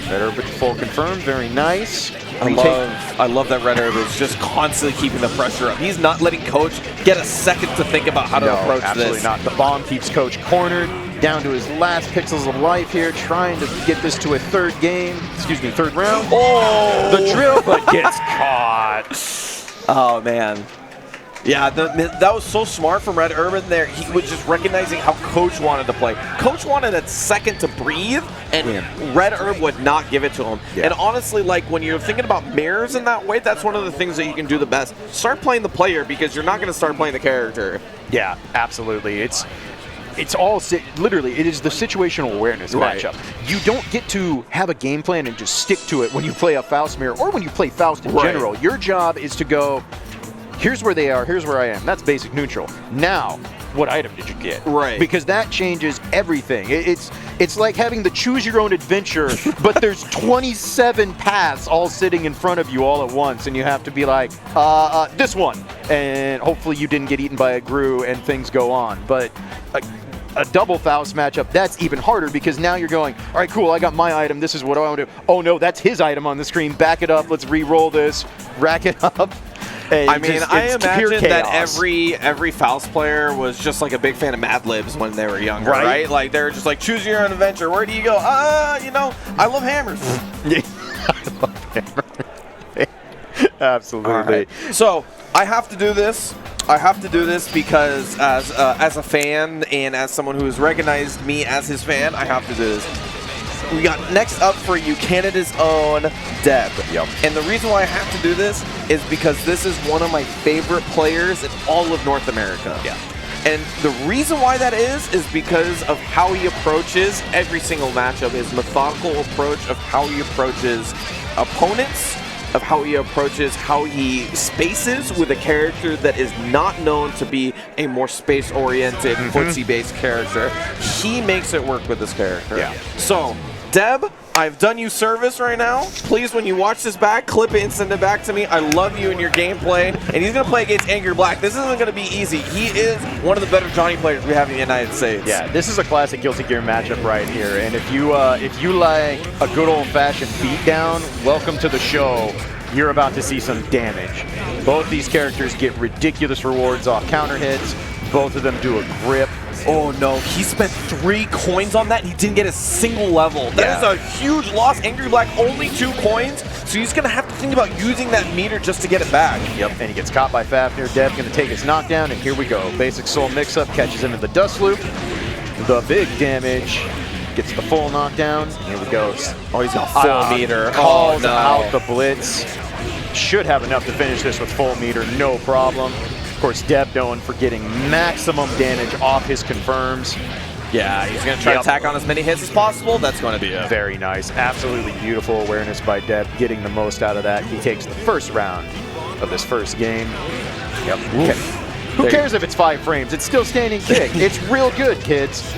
Red Herb with the full confirm, very nice. I love that Red Herb is just constantly keeping the pressure up. He's not letting Coach get a second to think about how to approach absolutely this. Not. The bomb keeps Coach cornered, down to his last pixels of life here, trying to get this to a third round. Oh! The drill, but gets caught. Oh, man. Yeah, that was so smart from Red Herb there. He was just recognizing how Coach wanted to play. Coach wanted a second to breathe, and Red Herb would not give it to him. Yeah. And honestly, like when you're thinking about mirrors in that way, that's one of the things that you can do the best. Start playing the player because you're not going to start playing the character. Yeah, absolutely. It's all literally it is the situational awareness matchup. You don't get to have a game plan and just stick to it when you play a Faust mirror or when you play Faust in general. Your job is to go, here's where they are, here's where I am. That's basic neutral. Now, what item did you get? Right. Because that changes everything. It's like having the choose your own adventure, but there's 27 paths all sitting in front of you all at once, and you have to be like, this one. And hopefully you didn't get eaten by a Gru and things go on. But a double Faust matchup, that's even harder because now you're going, all right, cool, I got my item, this is what I want to do. Oh no, that's his item on the screen, back it up, let's re-roll this, rack it up. I mean, I imagine that every Faust player was just like a big fan of Mad Libs when they were younger, right? Like they were just like, choose your own adventure. Where do you go? You know, I love hammers. Yeah, I love hammers. Absolutely. Right. So I have to do this. I have to do this because as a fan and as someone who has recognized me as his fan, I have to do this. We got next up for you, Canada's own Deb. Yep. And the reason why I have to do this is because this is one of my favorite players in all of North America. Yeah. And the reason why that is because of how he approaches every single matchup, his methodical approach of how he approaches opponents, of how he approaches, how he spaces with a character that is not known to be a more space-oriented, footsie-based character. He makes it work with this character. Yeah. So, Deb, I've done you service right now. Please, when you watch this back, clip it and send it back to me. I love you and your gameplay. And he's going to play against AngryBlack. This isn't going to be easy. He is one of the better Johnny players we have in the United States. Yeah, this is a classic Guilty Gear matchup right here. And if you like a good old-fashioned beatdown, welcome to the show. You're about to see some damage. Both these characters get ridiculous rewards off counter hits. Both of them do a grip. Oh no, he spent 3 coins on that. He didn't get a single level. That is a huge loss. AngryBlack only 2 coins, so he's going to have to think about using that meter just to get it back. Yep, and he gets caught by Fafnir. Dev going to take his knockdown, and here we go. Basic soul mix-up catches him in the dust loop. The big damage gets the full knockdown. Here we go. Oh, he's got full meter. Calls out the blitz. Should have enough to finish this with full meter, no problem. Of course, Dev known for getting maximum damage off his confirms. Yeah, he's going to try to tack on as many hits as possible. That's going to be it. Very nice. Absolutely beautiful awareness by Dev, getting the most out of that. He takes the first round of this first game. Yep. Okay. Who cares if it's 5 frames? It's still standing kick. It's real good, kids.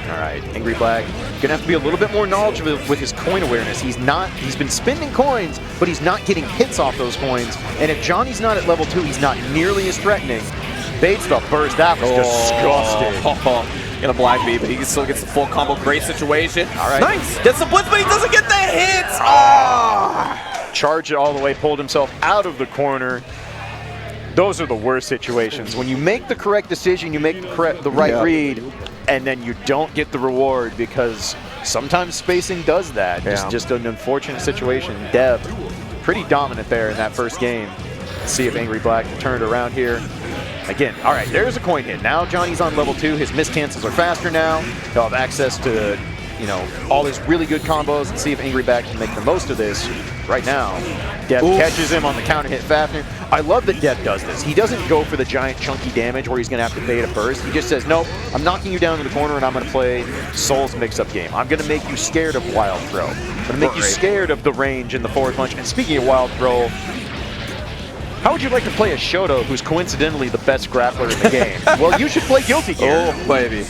All right, AngryBlack gonna have to be a little bit more knowledgeable with his coin awareness. He's been spending coins, but he's not getting hits off those coins. And if Johnny's not at level 2, he's not nearly as threatening. Baits the burst. That was disgusting. Gonna black beat, but he still gets the full combo. Great situation. All right. Nice. Gets the blitz, but he doesn't get the hits. Charged it all the way, pulled himself out of the corner. Those are the worst situations. When you make the correct decision, you make the right read, and then you don't get the reward because sometimes spacing does that. It's just an unfortunate situation. Dev, pretty dominant there in that first game. Let's see if AngryBlack can turn it around here. Again, all right, there's a coin hit. Now Johnny's on level 2. His miscancels are faster now. He'll have access to, you know, all his really good combos and see if AngryBlack can make the most of this. Right now, Dev catches him on the counter hit Fafnir. I love that Dev does this. He doesn't go for the giant chunky damage where he's going to have to bait a burst. He just says, nope, I'm knocking you down to the corner and I'm going to play Soul's mix-up game. I'm going to make you scared of Wild Throw. I'm going to make you scared of the range and the forward punch. And speaking of Wild Throw, how would you like to play a Shoto who's coincidentally the best grappler in the game? Well, you should play Guilty Gear. Oh, baby.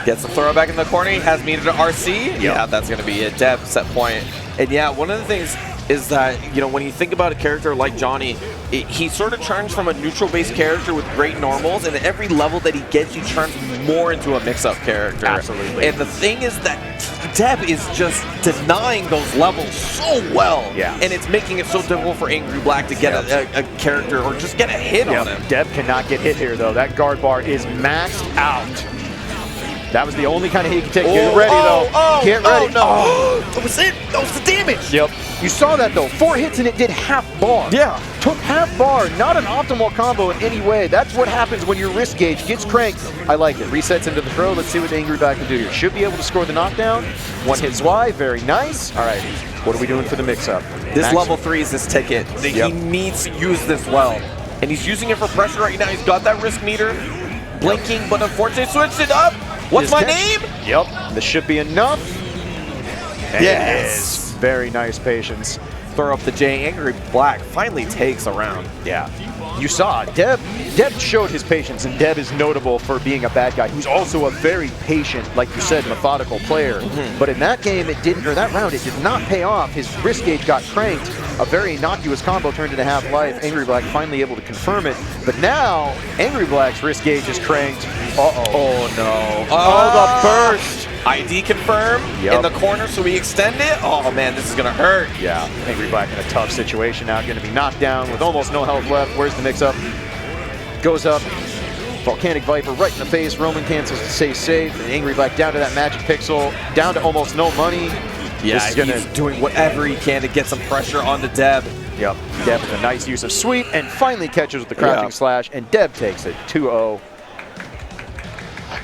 Gets the throw back in the corner. He has meter to RC. Yeah, that's going to be a Dev set point. And yeah, one of the things is that, you know, when you think about a character like Johnny, he sort of turns from a neutral-based character with great normals, and at every level that he gets, he turns more into a mix-up character. Absolutely. And the thing is that Dev is just denying those levels so well. Yeah. And it's making it so difficult for AngryBlack to get a character or just get a hit on him. Dev cannot get hit here, though. That guard bar is maxed out. That was the only kind of hit he could take. Get ready, though. Get ready. No. That was it. That was the damage. Yep. You saw that, though. 4 hits and it did half bar. Yeah. Took half bar. Not an optimal combo in any way. That's what happens when your wrist gauge gets cranked. I like it. Resets into the throw. Let's see what AngryBlack can do here. Should be able to score the knockdown. 1 hit Zwei. Very nice. All right. What are we doing for the mix-up? This level 3 is his ticket. He needs to use this well. And he's using it for pressure right now. He's got that risk meter. Blinking, but unfortunately switched it up. What's my name? Yep. This should be enough. And yes. Very nice patience. Throw up the J. AngryBlack finally takes a round. Yeah. You saw Dev showed his patience, and Dev is notable for being a bad guy who's also a very patient, like you said, methodical player. But in that game, it didn't, or that round, it did not pay off. His wrist gauge got cranked. A very innocuous combo turned into half-life. AngryBlack finally able to confirm it. But now, AngryBlack's wrist gauge is cranked. Oh no. Oh, the burst. ID confirm in the corner, so we extend it. Oh man, this is gonna hurt. Yeah, AngryBlack in a tough situation now, gonna be knocked down with almost no health left. Where's the mix-up? Goes up. Volcanic Viper right in the face. Roman cancels to stay safe. And AngryBlack down to that magic pixel, down to almost no money. Yeah, he's doing whatever he can to get some pressure on the Dev. Yep, Dev with a nice use of sweep and finally catches with the crouching slash, and Dev takes it 2-0.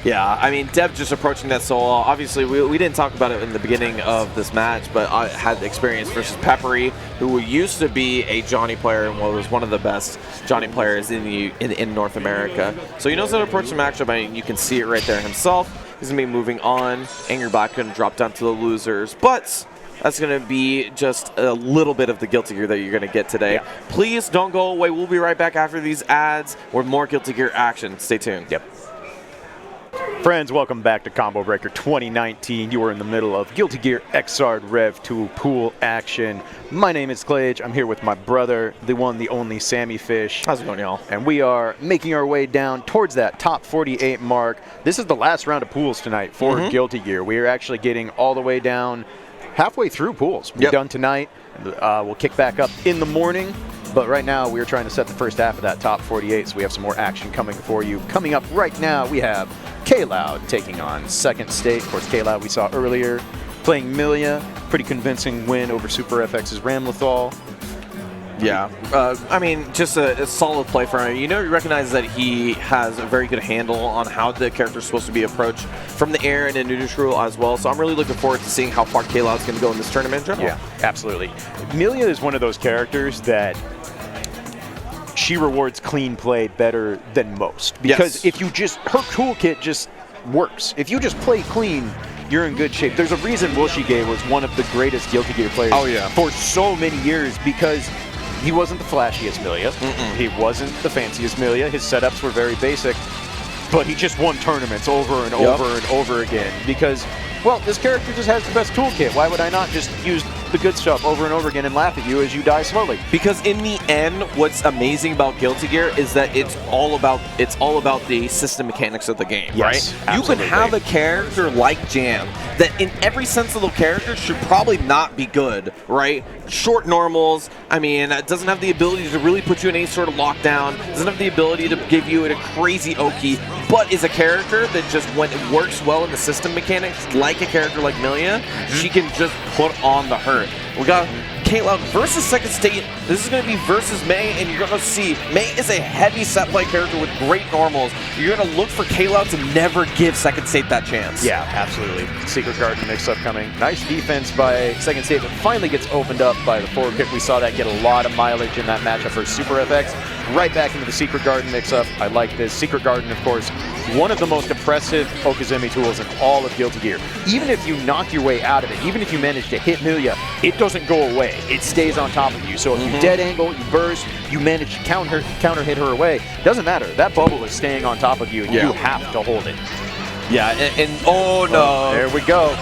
Yeah, I mean, Dev just approaching that solo. Obviously, we didn't talk about it in the beginning of this match, but I had experience versus Peppery, who used to be a Johnny player and was one of the best Johnny players in North America. So he knows how to approach the matchup. I mean, you can see it right there himself. He's going to be moving on. AngryBlack going to drop down to the losers, but that's going to be just a little bit of the Guilty Gear that you're going to get today. Yeah. Please don't go away. We'll be right back after these ads with more Guilty Gear action. Stay tuned. Yep. Friends, welcome back to Combo Breaker 2019. You are in the middle of Guilty GGXrd Rev2 pool action. My name is Klaige. I'm here with my brother, the one, the only Samifish. How's it going, y'all? And we are making our way down towards that top 48 mark. This is the last round of pools tonight for Guilty Gear. We are actually getting all the way down halfway through pools. We're done tonight. We'll kick back up in the morning. But right now, we're trying to set the first half of that top 48, so we have some more action coming for you. Coming up right now, we have Kayloud taking on second state. Of course, Kayloud we saw earlier playing Millia. Pretty convincing win over SuperFX's Ramlethal. Yeah, I mean, just a solid play for him. You know, you recognize that he has a very good handle on how the character's supposed to be approached from the air and in neutral as well. So I'm really looking forward to seeing how far Kayloud's going to go in this tournament in general. Yeah, absolutely. Millia is one of those characters that she rewards clean play better than most. Because if you just, her toolkit just works. If you just play clean, you're in good shape. There's a reason Gay was one of the greatest Guilty Gear players for so many years, because he wasn't the flashiest Millia. He wasn't the fanciest Millia. His setups were very basic, but he just won tournaments over and over and over again because, well, this character just has the best toolkit. Why would I not just use the good stuff over and over again and laugh at you as you die slowly? Because in the end, what's amazing about Guilty Gear is that it's all about the system mechanics of the game, right? Absolutely. You can have a character like Jam that in every sensible character should probably not be good, right? Short normals, I mean, it doesn't have the ability to really put you in any sort of lockdown, doesn't have the ability to give you a crazy Oki, but is a character that just, when it works well in the system mechanics, like a character like Millia, she can just put on the hurt. We got Kayloud versus second state. This is going to be versus May, and you're going to see May is a heavy set play character with great normals. You're going to look for Kayloud to never give second state that chance. Yeah, absolutely. Secret Garden mix-up coming. Nice defense by second state, but finally gets opened up by the forward kick. We saw that get a lot of mileage in that matchup for SuperFX. Right back into the Secret Garden mix-up. I like this. Secret Garden, of course, one of the most oppressive Okizeme tools in all of Guilty Gear. Even if you knock your way out of it, even if you manage to hit Millia, it doesn't go away. It stays on top of you. So if you dead angle, you burst, you manage to counter hit her away, doesn't matter. That bubble is staying on top of you, and you have to hold it. Yeah, and oh no. There we go.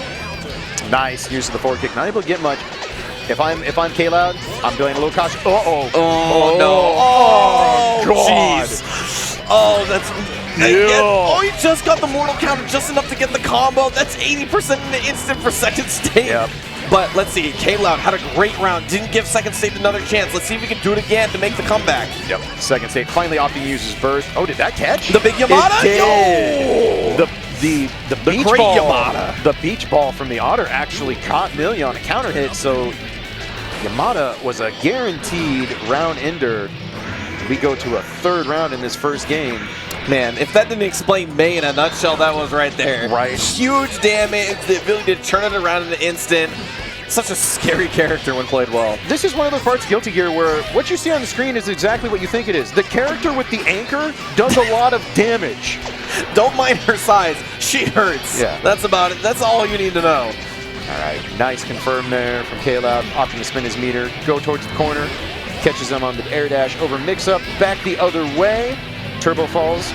Nice use of the forward kick. Not able to get much. If I'm Kayloud, I'm doing a little caution. Oh no. Oh, God. Jeez. Oh, that's... Oh, he just got the mortal counter just enough to get the combo. That's 80% in the instant for second state. Yep. But let's see, Kayloud had a great round, didn't give second state another chance. Let's see if we can do it again to make the comeback. Yep. Second state finally opting to use his burst. Oh, did that catch? The big Yamada? Yo! The beach ball. Yamada. The beach ball from the Otter actually caught Millia on a counter hit, so Yamada was a guaranteed round ender. We go to a third round in this first game. Man, if that didn't explain May in a nutshell, that was right there. Right. Huge damage, the ability to turn it around in an instant. Such a scary character when played well. This is one of those parts of Guilty Gear where what you see on the screen is exactly what you think it is. The character with the anchor does a lot of damage. Don't mind her size. She hurts. Yeah. That's about it. That's all you need to know. All right. Nice confirm there from Kayloud. Opting to spin his meter. Go towards the corner. Catches him on the air dash over mix-up. Back the other way. Turbo falls.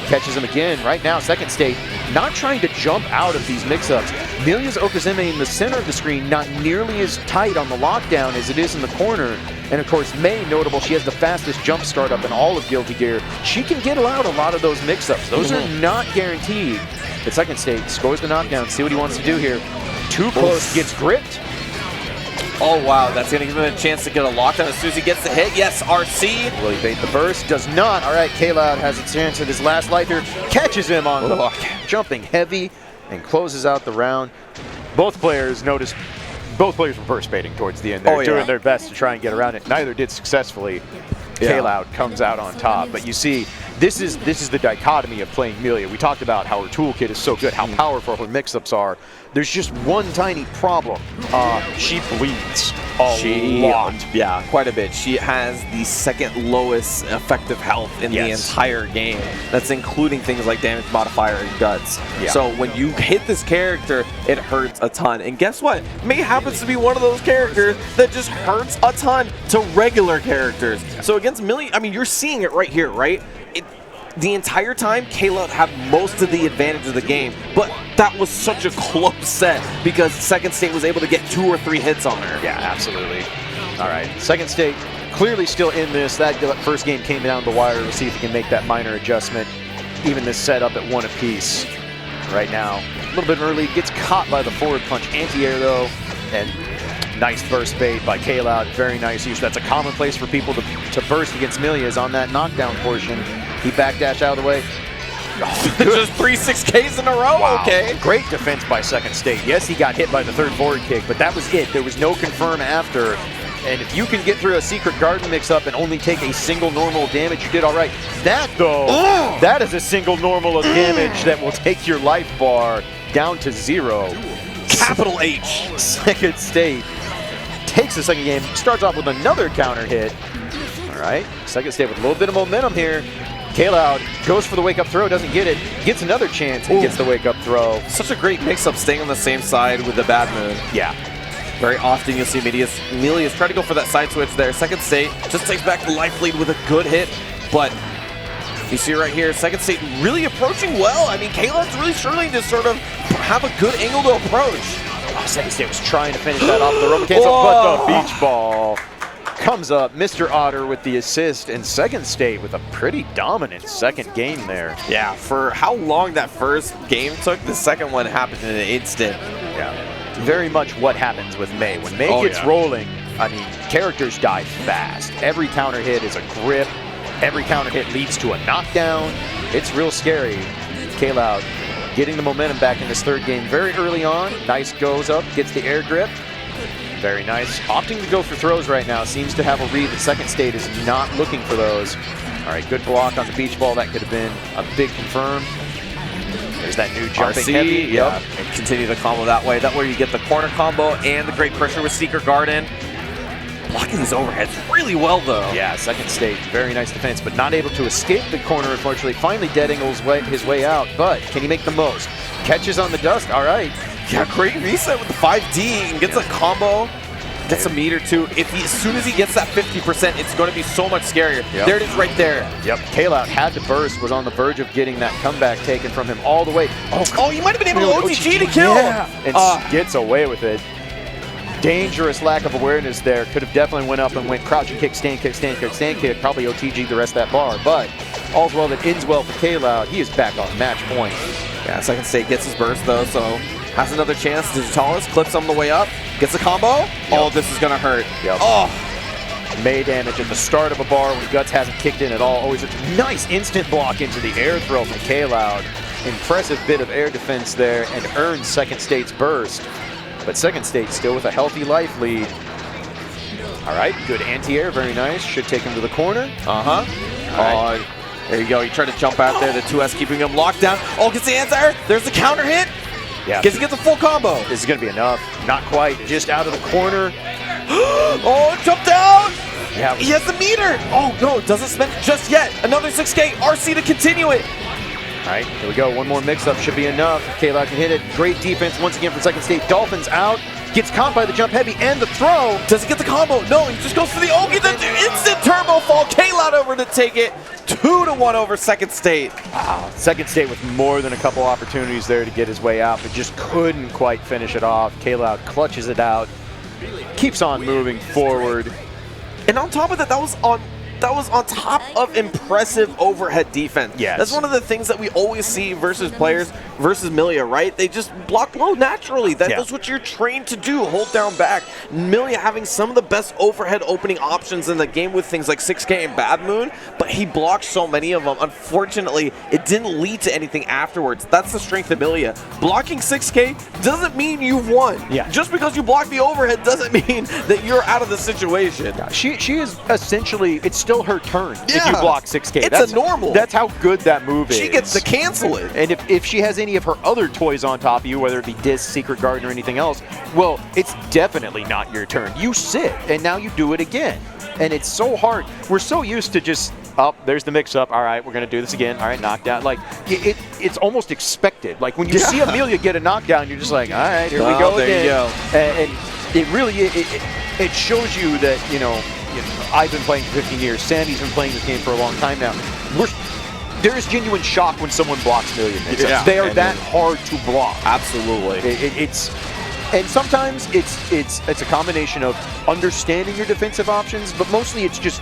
Catches him again. Right now, second state. Not trying to jump out of these mix-ups. Millia's Okizeme in the center of the screen, not nearly as tight on the lockdown as it is in the corner. And of course, May, notable, she has the fastest jump start up in all of Guilty Gear. She can get out a lot of those mix-ups. Those are not guaranteed. But second state scores the knockdown. See what he wants to do here. Too close, gets gripped. Oh, wow, that's going to give him a chance to get a lockdown as soon as he gets the hit. Yes, RC. Will he bait the burst? Does not. All right, Kayloud has a chance at his last life here. Catches him on the jumping heavy and closes out the round. Both players were burst baiting towards the end. They're doing their best to try and get around it. Neither did successfully. Kayloud comes out on top. But you see, this is the dichotomy of playing Millia. We talked about how her toolkit is so good, how powerful her mix-ups are. There's just one tiny problem. She bleeds a lot. Yeah, quite a bit. She has the second lowest effective health in the entire game. That's including things like damage modifier and guts. Yeah. So when you hit this character, it hurts a ton. And guess what? May happens to be one of those characters that just hurts a ton to regular characters. So against Millia, I mean, you're seeing it right here, right? The entire time, Kayloud had most of the advantage of the game, but that was such a close set because second state was able to get 2 or 3 hits on her. Yeah, absolutely. All right, second state clearly still in this. That first game came down the wire. We'll see if he can make that minor adjustment. Even this setup at 1 apiece right now. A little bit early, gets caught by the forward punch anti-air though, and nice burst bait by Kayloud. Very nice use. That's a common place for people to burst against Millia is on that knockdown portion. He backdash out of the way. Just 3 6Ks in a row, Wow. okay. Great defense by Second State. Yes, he got hit by the third forward kick, but that was it. There was no confirm after. And if you can get through a secret garden mix-up and only take a single normal damage, you did all right. That, though, that is a single normal of damage that will take your life bar down to 0. Capital H. Second State takes the second game, starts off with another counter hit. All right, Second State with a little bit of momentum here. Kayloud goes for the wake-up throw, doesn't get it, gets another chance and gets the wake-up throw. Such a great mix-up staying on the same side with the Badman. Yeah. Very often you'll see Millia's try to go for that side switch there. Second State just takes back the life lead with a good hit, but you see right here, Second State really approaching well. I mean, Kayloud's really struggling to sort of have a good angle to approach. Oh, Second State was trying to finish that off the rope cancel, but the beach ball comes up. Mr. Otter with the assist, and Second State with a pretty dominant second game there. Yeah, for how long that first game took, the second one happened in an instant. Yeah. Very much what happens with May. When May gets rolling, I mean, characters die fast. Every counter hit is a grip. Every counter hit leads to a knockdown. It's real scary. Kayloud getting the momentum back in this third game very early on. Nice goes up, gets the air grip. Very nice. Opting to go for throws right now. Seems to have a read that Second State is not looking for those. All right, good block on the beach ball. That could have been a big confirm. There's that new jumping RC, heavy. Yep. And continue the combo that way. That way you get the corner combo and the great pressure with Secret Garden. Blocking these overheads really well, though. Yeah, Second State, very nice defense, but not able to escape the corner, unfortunately. Finally dead angles his way out, but can he make the most? Catches on the dust, all right. Yeah, great reset with the 5D and gets a combo. Gets a meter too. As soon as he gets that 50%, it's going to be so much scarier. Yep. There it is right there. Yep, Kayloud had to burst, was on the verge of getting that comeback taken from him all the way. Oh, you might have been able to OTG to kill. Yeah, and gets away with it. Dangerous lack of awareness there. Could have definitely went up and went crouching kick, stand kick, stand kick, stand kick. Probably OTG the rest of that bar, but all's well that ends well for Kayloud. He is back on match point. Yeah, Second State gets his burst though, so has another chance. Digitalis clips on the way up, gets a combo. Yep. Oh, this is gonna hurt. Yep. Oh, May damage at the start of a bar when Guts hasn't kicked in at all. Always a nice instant block into the air throw from Kayloud. Impressive bit of air defense there and earns Second State's burst. But Second State still with a healthy life lead. All right, good anti-air, very nice. Should take him to the corner. Right. There you go. He tried to jump out there. The 2S keeping him locked down. Oh, gets the anti-air. There's the counter hit. Yeah. Gets the full combo. This is going to be enough. Not quite. Just out of the corner. Oh, jump down. Yeah. He has the meter. Oh, no, doesn't spend just yet. Another 6K. RC to continue it. All right, here we go. One more mix-up should be enough. Kayloud can hit it. Great defense once again for Second State. Dolphins out. Gets caught by the jump heavy and the throw. Doesn't get the combo. No, he just goes for the Ogi. The instant turbo fall. Kayloud over to take it. 2-1 over Second State. Wow. Second State with more than a couple opportunities there to get his way out, but just couldn't quite finish it off. Kayloud clutches it out. Keeps on moving forward. And on top of that, that was on top of impressive overhead defense. Yes. That's one of the things that we always see versus players versus Millia, right? They just block low naturally. That's what you're trained to do, hold down back. Millia having some of the best overhead opening options in the game with things like 6K and Bad Moon, but he blocked so many of them. Unfortunately, it didn't lead to anything afterwards. That's the strength of Millia. Blocking 6K doesn't mean you've won. Yeah. Just because you block the overhead doesn't mean that you're out of the situation. She is essentially, it's still her turn if you block 6K. It's a normal. That's how good that move is. She gets to cancel it. And if she has any of her other toys on top of you, whether it be Disc, Secret Garden, or anything else, well, it's definitely not your turn. You sit, and now you do it again. And it's so hard. We're so used to just, there's the mix-up. All right, we're going to do this again. All right, knockdown. Like, it's almost expected. Like, when you see Amelia get a knockdown, you're just like, all right, here we go again. You go. And it really, it shows you that, you know, I've been playing for 15 years. Sandy's been playing this game for a long time now. There is genuine shock when someone blocks Millia mix-ups. Yeah, they are that hard to block. Absolutely. And sometimes it's a combination of understanding your defensive options, but mostly it's just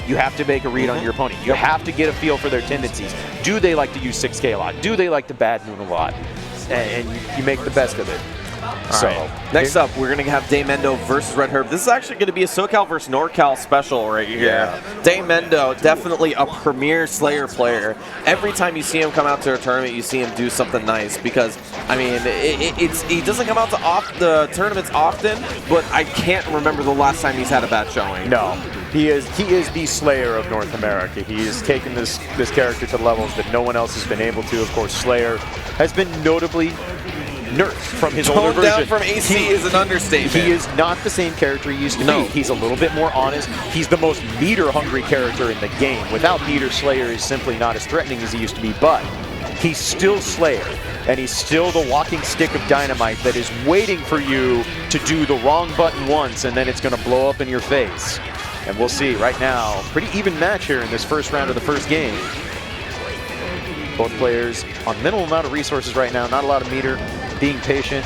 you have to make a read on your opponent. You have to get a feel for their tendencies. Do they like to use 6K a lot? Do they like to Bad Moon a lot? And you make the best of it. Next up, we're going to have daymendou versus Red Herb. This is actually going to be a SoCal versus NorCal special right here. Yeah. daymendou, definitely a premier Slayer player. Every time you see him come out to a tournament, you see him do something nice because, I mean, he doesn't come out to the tournaments often, but I can't remember the last time he's had a bad showing. No. He is the Slayer of North America. He has taken this character to levels that no one else has been able to. Of course, Slayer has been notably nerfed from his older version. Down from AC is an understatement. He is not the same character he used to be. He's a little bit more honest. He's the most meter-hungry character in the game. Without meter, Slayer is simply not as threatening as he used to be, but he's still Slayer, and he's still the walking stick of dynamite that is waiting for you to do the wrong button once, and then it's going to blow up in your face. And we'll see right now, pretty even match here in this first round of the first game. Both players on minimal amount of resources right now, not a lot of meter, being patient.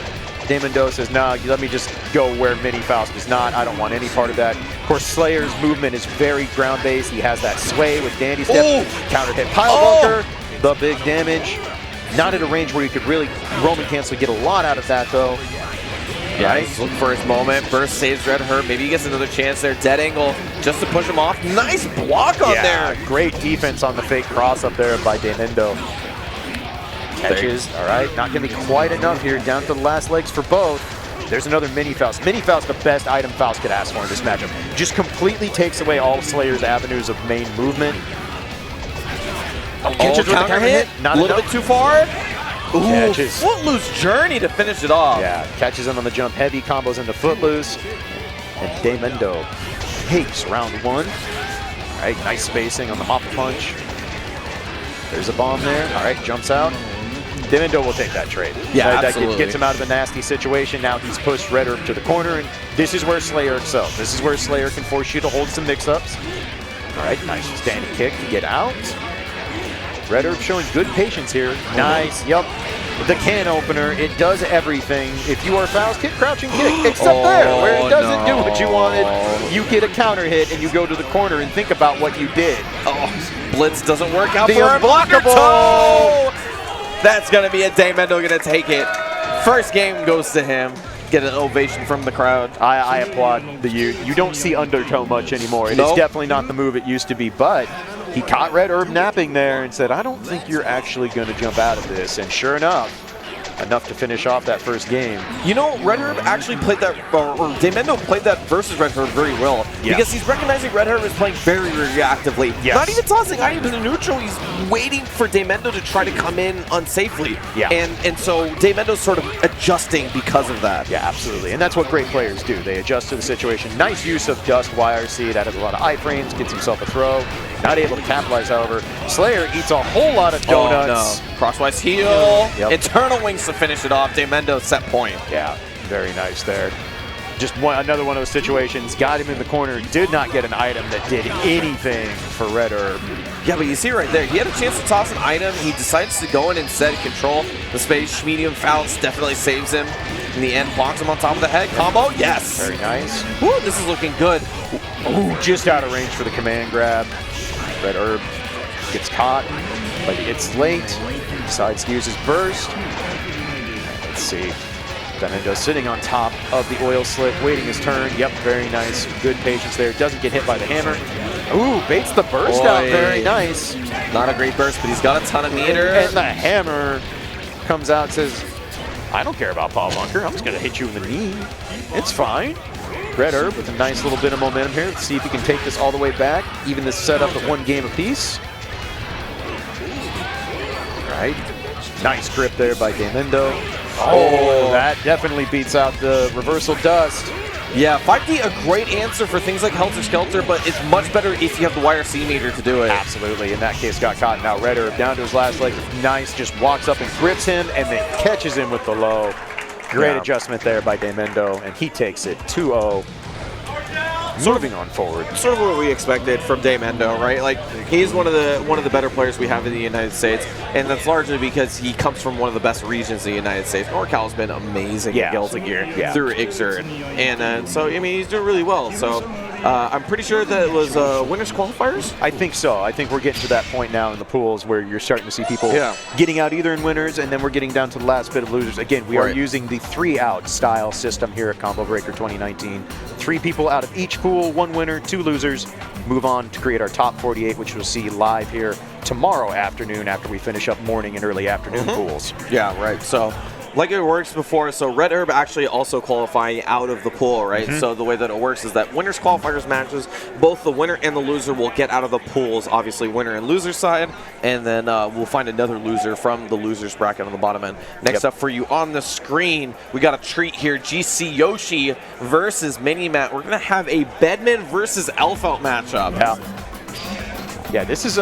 daymendou says, no, let me just go where Mini Faust is not. I don't want any part of that. Of course, Slayer's movement is very ground-based. He has that sway with Dandy Step, counter hit pile bunker, the big damage. Not at a range where you could really Roman cancel, get a lot out of that though. Yeah, he's looking for his moment. Burst saves Red Herb. Maybe he gets another chance there. Dead angle just to push him off. Nice block on there. Great defense on the fake cross up there by daymendou. Catches, all right. Not going to be quite enough here. Down to the last legs for both. There's another Mini Faust. Mini Faust, the best item Faust could ask for in this matchup. Just completely takes away all Slayer's avenues of main movement. Catches with a counter hit. Not a little bit too far. Ooh, catches. Footloose journey to finish it off. Yeah, catches him on the jump heavy, combos into Footloose. And daymendou takes round one. All right, nice spacing on the hop punch. There's a bomb there. All right, jumps out. daymendou will take that trade. Yeah, that gets him out of a nasty situation. Now he's pushed Red Herb to the corner, and this is where Slayer excels. This is where Slayer can force you to hold some mix-ups. All right, nice standing kick to get out. Red Herb showing good patience here. Nice, yup. The can opener, it does everything. If you are Faust, hit crouching kick, except there, where it doesn't do what you wanted. You get a counter hit and you go to the corner and think about what you did. Oh, Blitz doesn't work out The for a blocker unblockable. toe. That's going to be a daymendou going to take it. First game goes to him. Get an ovation from the crowd. I applaud the youth. You don't see undertow much anymore. It's definitely not the move it used to be, but he caught Red Herb napping there and said, I don't think you're actually going to jump out of this. And sure enough, enough to finish off that first game. You know, Red Herb actually played that, or daymendou played that versus Red Herb very well. Yeah. Because he's recognizing Red Herb is playing very reactively. Yes. Not even tossing items in neutral, he's waiting for daymendou to try to come in unsafely. Yeah. And so daymendou's sort of adjusting because of that. Yeah, absolutely. And that's what great players do. They adjust to the situation. Nice use of Dust YRC. That has a lot of iframes, gets himself a throw. Not able to capitalize, however. Slayer eats a whole lot of donuts. Oh, no. Crosswise heel. Yep. Internal wings to finish it off. daymendou set point. Yeah, very nice there. Just another one of those situations. Got him in the corner. Did not get an item that did anything for Red Herb. Yeah, but you see right there, he had a chance to toss an item. He decides to go in instead, control the space. Medium Faust definitely saves him. In the end, blocks him on top of the head. Combo, yes. Very nice. Woo, this is looking good. Ooh, just out of range for the command grab. Red Herb gets caught, but it's late. Decides to use his burst. Let's see. daymendou sitting on top of the oil slick, waiting his turn. Yep, very nice. Good patience there. Doesn't get hit by the hammer. Ooh, baits the burst out. Very nice. Not a great burst, but he's got a ton of meter. And the hammer comes out and says, I don't care about Paul Bunker. I'm just going to hit you in the knee. It's fine. Red Herb with a nice little bit of momentum here. Let's see if he can take this all the way back. Even this setup at one game apiece. All right. Nice grip there by daymendou. Oh, that definitely beats out the reversal dust. Yeah, 5D a great answer for things like Helter Skelter, but it's much better if you have the YRC meter to do it. Absolutely. In that case, got caught. Now Red Herb down to his last leg. Nice. Just walks up and grips him and then catches him with the low. Great adjustment there by daymendou, and he takes it 2-0. Moving on forward. Sort of what we expected from daymendou, right? Like, he's one of the better players we have in the United States, and that's largely because he comes from one of the best regions in the United States. NorCal has been amazing at Guilty Gear through GGXrd, and so I mean he's doing really well. So I'm pretty sure that it was winners qualifiers. I think so. I think we're getting to that point now in the pools where you're starting to see people getting out either in winners, and then we're getting down to the last bit of losers. Again, we are using the 3-out style system here at Combo Breaker 2019. 3 people out of each pool, 1 winner, 2 losers. Move on to create our top 48, which we'll see live here tomorrow afternoon after we finish up morning and early afternoon pools. Yeah, right. So, like it works before, so Red Herb actually also qualifying out of the pool, right? So the way that it works is that winners qualifiers matches, both the winner and the loser will get out of the pools, obviously winner and loser side, and then we'll find another loser from the losers bracket on the bottom end. Next up for you on the screen, we got a treat here, GC Yoshi versus MiniMatt. We're gonna have a Bedman versus Elphelt matchup. Yeah, this is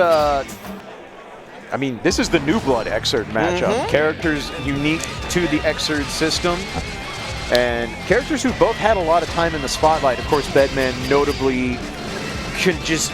this is the New Blood Xrd matchup. Characters unique to the Xrd system, and characters who both had a lot of time in the spotlight. Of course, Bedman notably just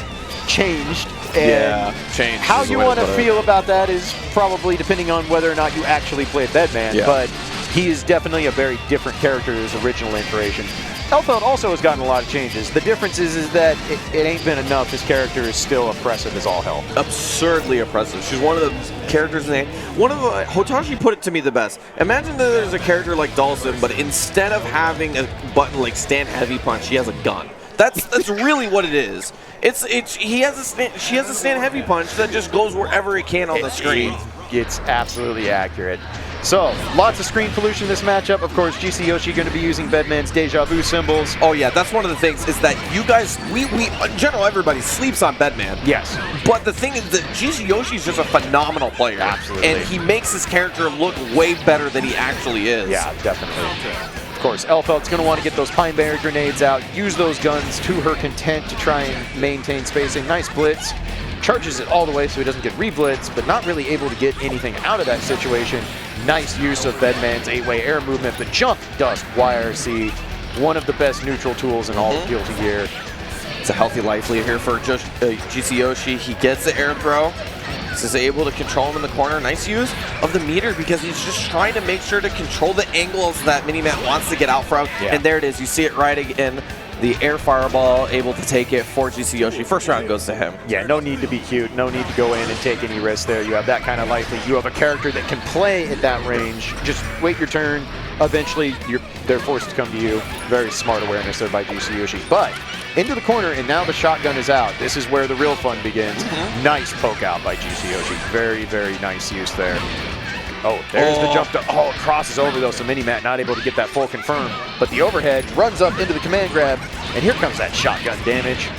changed. And changed. How you want to feel about that is probably depending on whether or not you actually played Bedman, but he is definitely a very different character to his original iteration. Elphelt also has gotten a lot of changes. The difference is that it ain't been enough. His character is still oppressive as all hell. Absurdly oppressive. She's one of the characters in Hotashi put it to me the best. Imagine that there's a character like Dhalsim, but instead of having a button like stand heavy punch, she has a gun. That's really what it is. She has a stand heavy punch that just goes wherever it can on the screen. It's absolutely accurate. So, lots of screen pollution in this matchup. Of course, GC Yoshi going to be using Bedman's Deja Vu symbols. Oh yeah, that's one of the things is that you guys, we in general, everybody sleeps on Bedman. Yes. But the thing is that GC Yoshi is just a phenomenal player. Absolutely. And he makes his character look way better than he actually is. Yeah, definitely. Of course, Elphelt's going to want to get those Pine Barrier grenades out, use those guns to her content to try and maintain spacing. Nice blitz. Charges it all the way so he doesn't get re-blitzed, but not really able to get anything out of that situation. Nice use of Bedman's 8-way air movement, but jump, dust, YRC, one of the best neutral tools in all of Guilty Gear. It's a healthy life lead here for GC Yoshi. He gets the air throw. This is able to control him in the corner. Nice use of the meter because he's just trying to make sure to control the angles that MiniMatt wants to get out from. And there it is. You see it right again. The air fireball able to take it for GC Yoshi. First round goes to him. Yeah, no need to be cute. No need to go in and take any risks there. You have that kind of life lead. You have a character that can play at that range. Just wait your turn. Eventually, they're forced to come to you. Very smart awareness there by GC Yoshi. But into the corner, and now the shotgun is out. This is where the real fun begins. Nice poke out by GC Yoshi. Very, very nice use there. Oh, there's the jump to, it crosses over though, so MiniMatt not able to get that full confirm. But the overhead runs up into the command grab, and here comes that shotgun damage.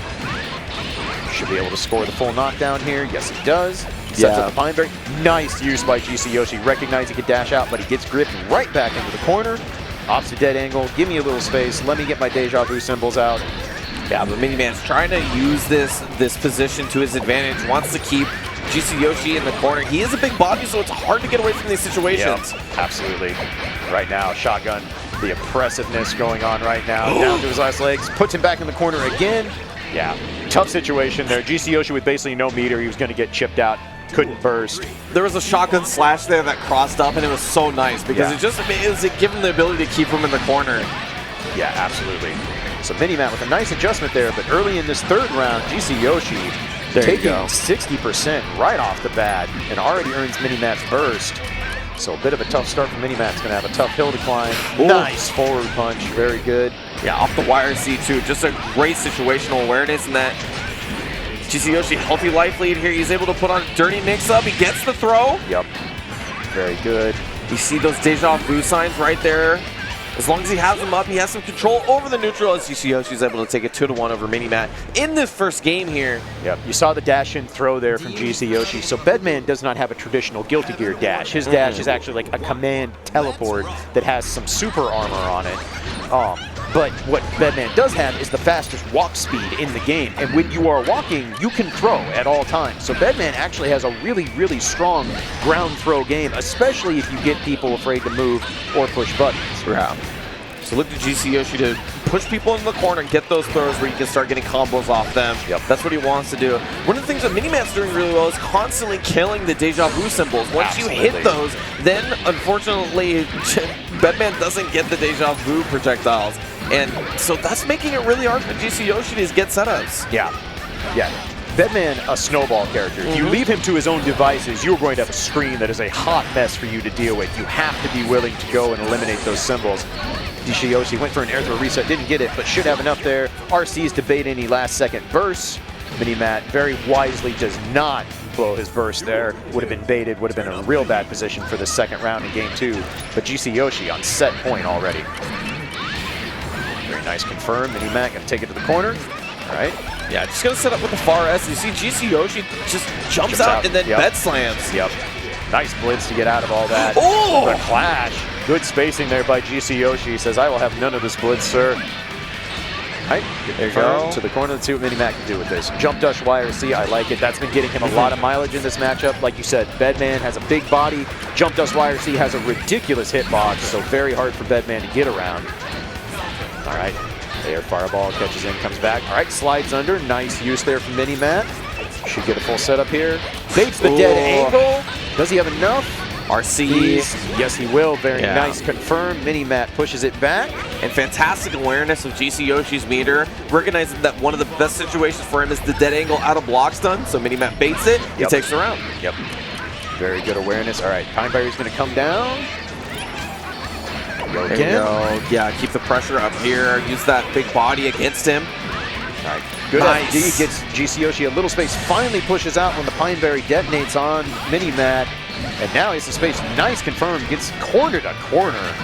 Should be able to score the full knockdown here. Yes, it does. Sets up the Pine Barrier. Nice use by GC Yoshi. Recognizing he could dash out, but he gets gripped right back into the corner. Opposite dead angle. Give me a little space. Let me get my Deja Vu symbols out. Yeah, but MiniMatt's trying to use this position to his advantage. Wants to keep GC Yoshi in the corner. He is a big body, so it's hard to get away from these situations. Yep, absolutely. Right now, shotgun, the oppressiveness going on right now. Down to his last legs. Puts him back in the corner again. Yeah, tough situation there. GC Yoshi with basically no meter. He was going to get chipped out. Couldn't burst. There was a shotgun slash there that crossed up, and it was so nice because it gave him the ability to keep him in the corner. Yeah, absolutely. So MiniMatt with a nice adjustment there, but early in this third round, GC Yoshi taking 60% right off the bat and already earns MiniMatt's burst. So a bit of a tough start for MiniMatt. It's going to have a tough hill to climb. Nice forward punch. Very good. Yeah, off the YRC too. Just a great situational awareness in that. GC Yoshi, healthy life lead here. He's able to put on a dirty mix-up. He gets the throw. Yep. Very good. You see those Deja Vu signs right there. As long as he has them up, he has some control over the neutral as GC Yoshi's able to take it 2-1 over MiniMatt in this first game here. Yep, you saw the dash-in throw there from GC Yoshi. So Bedman does not have a traditional Guilty Gear dash. His dash is actually like a command teleport that has some super armor on it. But what Bedman does have is the fastest walk speed in the game. And when you are walking, you can throw at all times. So Bedman actually has a really, really strong ground throw game, especially if you get people afraid to move or push buttons. Yeah. So look to GC Yoshi to push people in the corner and get those throws where you can start getting combos off them. Yep. That's what he wants to do. One of the things that MiniMatt's doing really well is constantly killing the Deja Vu symbols. Once you hit those, then unfortunately Bedman doesn't get the Deja Vu projectiles. And so that's making it really hard for GCXrd to get setups. Yeah. Bedman, a snowball character. If you leave him to his own devices, you're going to have a screen that is a hot mess for you to deal with. You have to be willing to go and eliminate those symbols. GGXrd went for an air throw reset, didn't get it, but should have enough there. RC's debate any last-second burst. MiniMatt very wisely does not blow his burst there. Would have been baited, would have been a real bad position for the second round in game 2. But GCXrd on set point already. Very nice confirm. MiniMatt going to take it to the corner. All right. Yeah, just going to set up with the far S. You see GCXrd just jumps out and then bed slams. Yep. Nice blitz to get out of all that. Oh! The clash. Good spacing there by GCXrd. He says, I will have none of this blitz, sir. All right, there you go. To the corner. Let's see what MiniMatt can do with this. Jump dash YRC, I like it. That's been getting him a lot of mileage in this matchup. Like you said, Bedman has a big body. Jump dash YRC has a ridiculous hitbox, so very hard for Bedman to get around. All right, air fireball catches in, comes back. All right, slides under. Nice use there from MiniMatt. Should get a full setup here. Baits the dead angle. Does he have enough? RC. Yes, he will. Very nice confirm. MiniMatt pushes it back. And fantastic awareness of GCXrd's meter, recognizing that one of the best situations for him is the dead angle out of block stun. So MiniMatt baits it, he takes the round. Yep. Very good awareness. All right, Pine Barrier's going to come down. There you go. Yeah, keep the pressure up here. Use that big body against him. All right. Good FD gets GCXrd a little space. Finally pushes out when the Pine Berry detonates on MiniMatt. And now he has the space. Nice confirm. Gets corner to corner.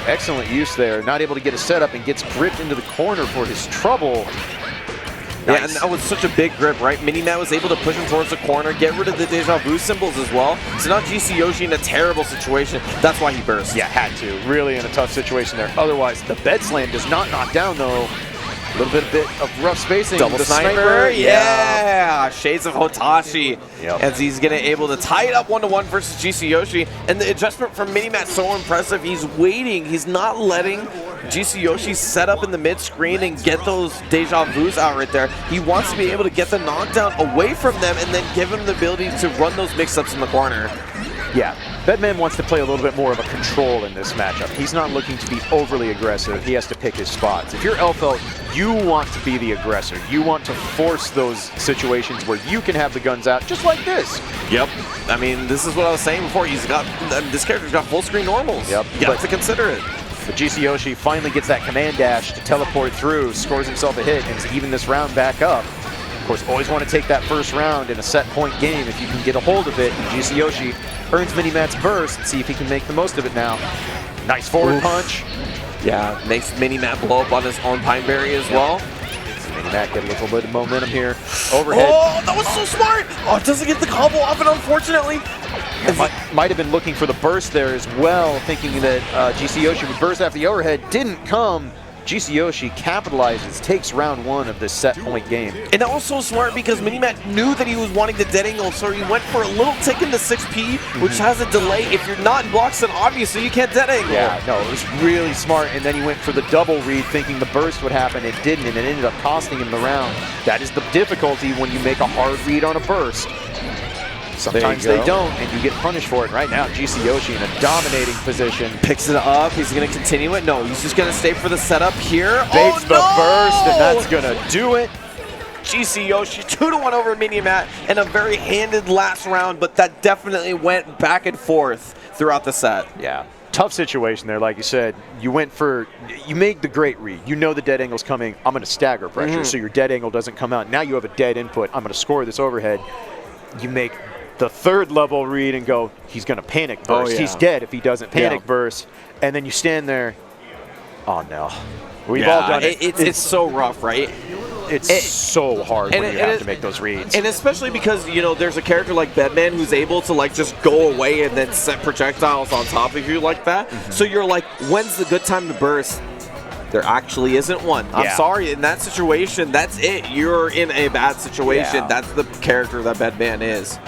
Excellent use there. Not able to get a setup and gets gripped into the corner for his trouble. Yeah, and that was such a big grip, right? MiniMatt was able to push him towards the corner, get rid of the deja vu symbols as well. So now GCXrd in a terrible situation. That's why he burst. Yeah, had to. Really in a tough situation there. Otherwise, the bed slam does not knock down, though. A little bit of rough spacing. Double sniper. Yeah. Shades of Hotashi. As he's able to tie it up 1-1 versus GCXrd. And the adjustment from MiniMatt so impressive. He's waiting. He's not letting GCXrd set up in the mid-screen and get those deja vus out right there. He wants to be able to get the knockdown away from them and then give him the ability to run those mix-ups in the corner. Yeah, Bedman wants to play a little bit more of a control in this matchup. He's not looking to be overly aggressive. He has to pick his spots. If you're Elphelt, you want to be the aggressor. You want to force those situations where you can have the guns out, just like this. Yep. I mean, this is what I was saying before. This character's got full screen normals. Yep. You have to consider it. But GCXrd finally gets that command dash to teleport through, scores himself a hit, and has even this round back up. Of course, always want to take that first round in a set point game if you can get a hold of it. And GCXrd earns MiniMatt's burst and see if he can make the most of it now. Nice forward punch. Yeah, makes MiniMatt blow up on his own Pine Berry as well. MiniMatt get a little bit of momentum here. Overhead. Oh, that was so smart! Oh, it doesn't get the combo off, and unfortunately. Might have been looking for the burst there as well, thinking that GCXrd would burst after the overhead. Didn't come. GCXrd capitalizes, takes round 1 of this set point game. And that was so smart because MiniMatt knew that he was wanting the dead angle, so he went for a little tick into 6P, which has a delay. If you're not in blocks, then obviously you can't dead angle. Yeah, no, it was really smart, and then he went for the double read thinking the burst would happen. It didn't, and it ended up costing him the round. That is the difficulty when you make a hard read on a burst. Sometimes they don't, and you get punished for it. Right now, GCXrd in a dominating position. Picks it up. He's going to continue it. No, he's just going to stay for the setup here. Baits the burst, and that's going to do it. GCXrd 2-1 over MiniMatt in a very handed last round, but that definitely went back and forth throughout the set. Yeah. Tough situation there, like you said. You made the great read. You know the dead angle's coming. I'm going to stagger pressure, so your dead angle doesn't come out. Now you have a dead input. I'm going to score this overhead. You make the third level read and go, he's going to panic burst. Oh, yeah. He's dead if he doesn't panic burst. And then you stand there, oh no. We've all done it. It's so rough, right? It's so hard when you have to make those reads. And especially because, you know, there's a character like Bedman who's able to, like, just go away and then set projectiles on top of you like that. So you're like, when's the good time to burst? There actually isn't one. I'm sorry, in that situation, that's it. You're in a bad situation. That's the character that Bedman is.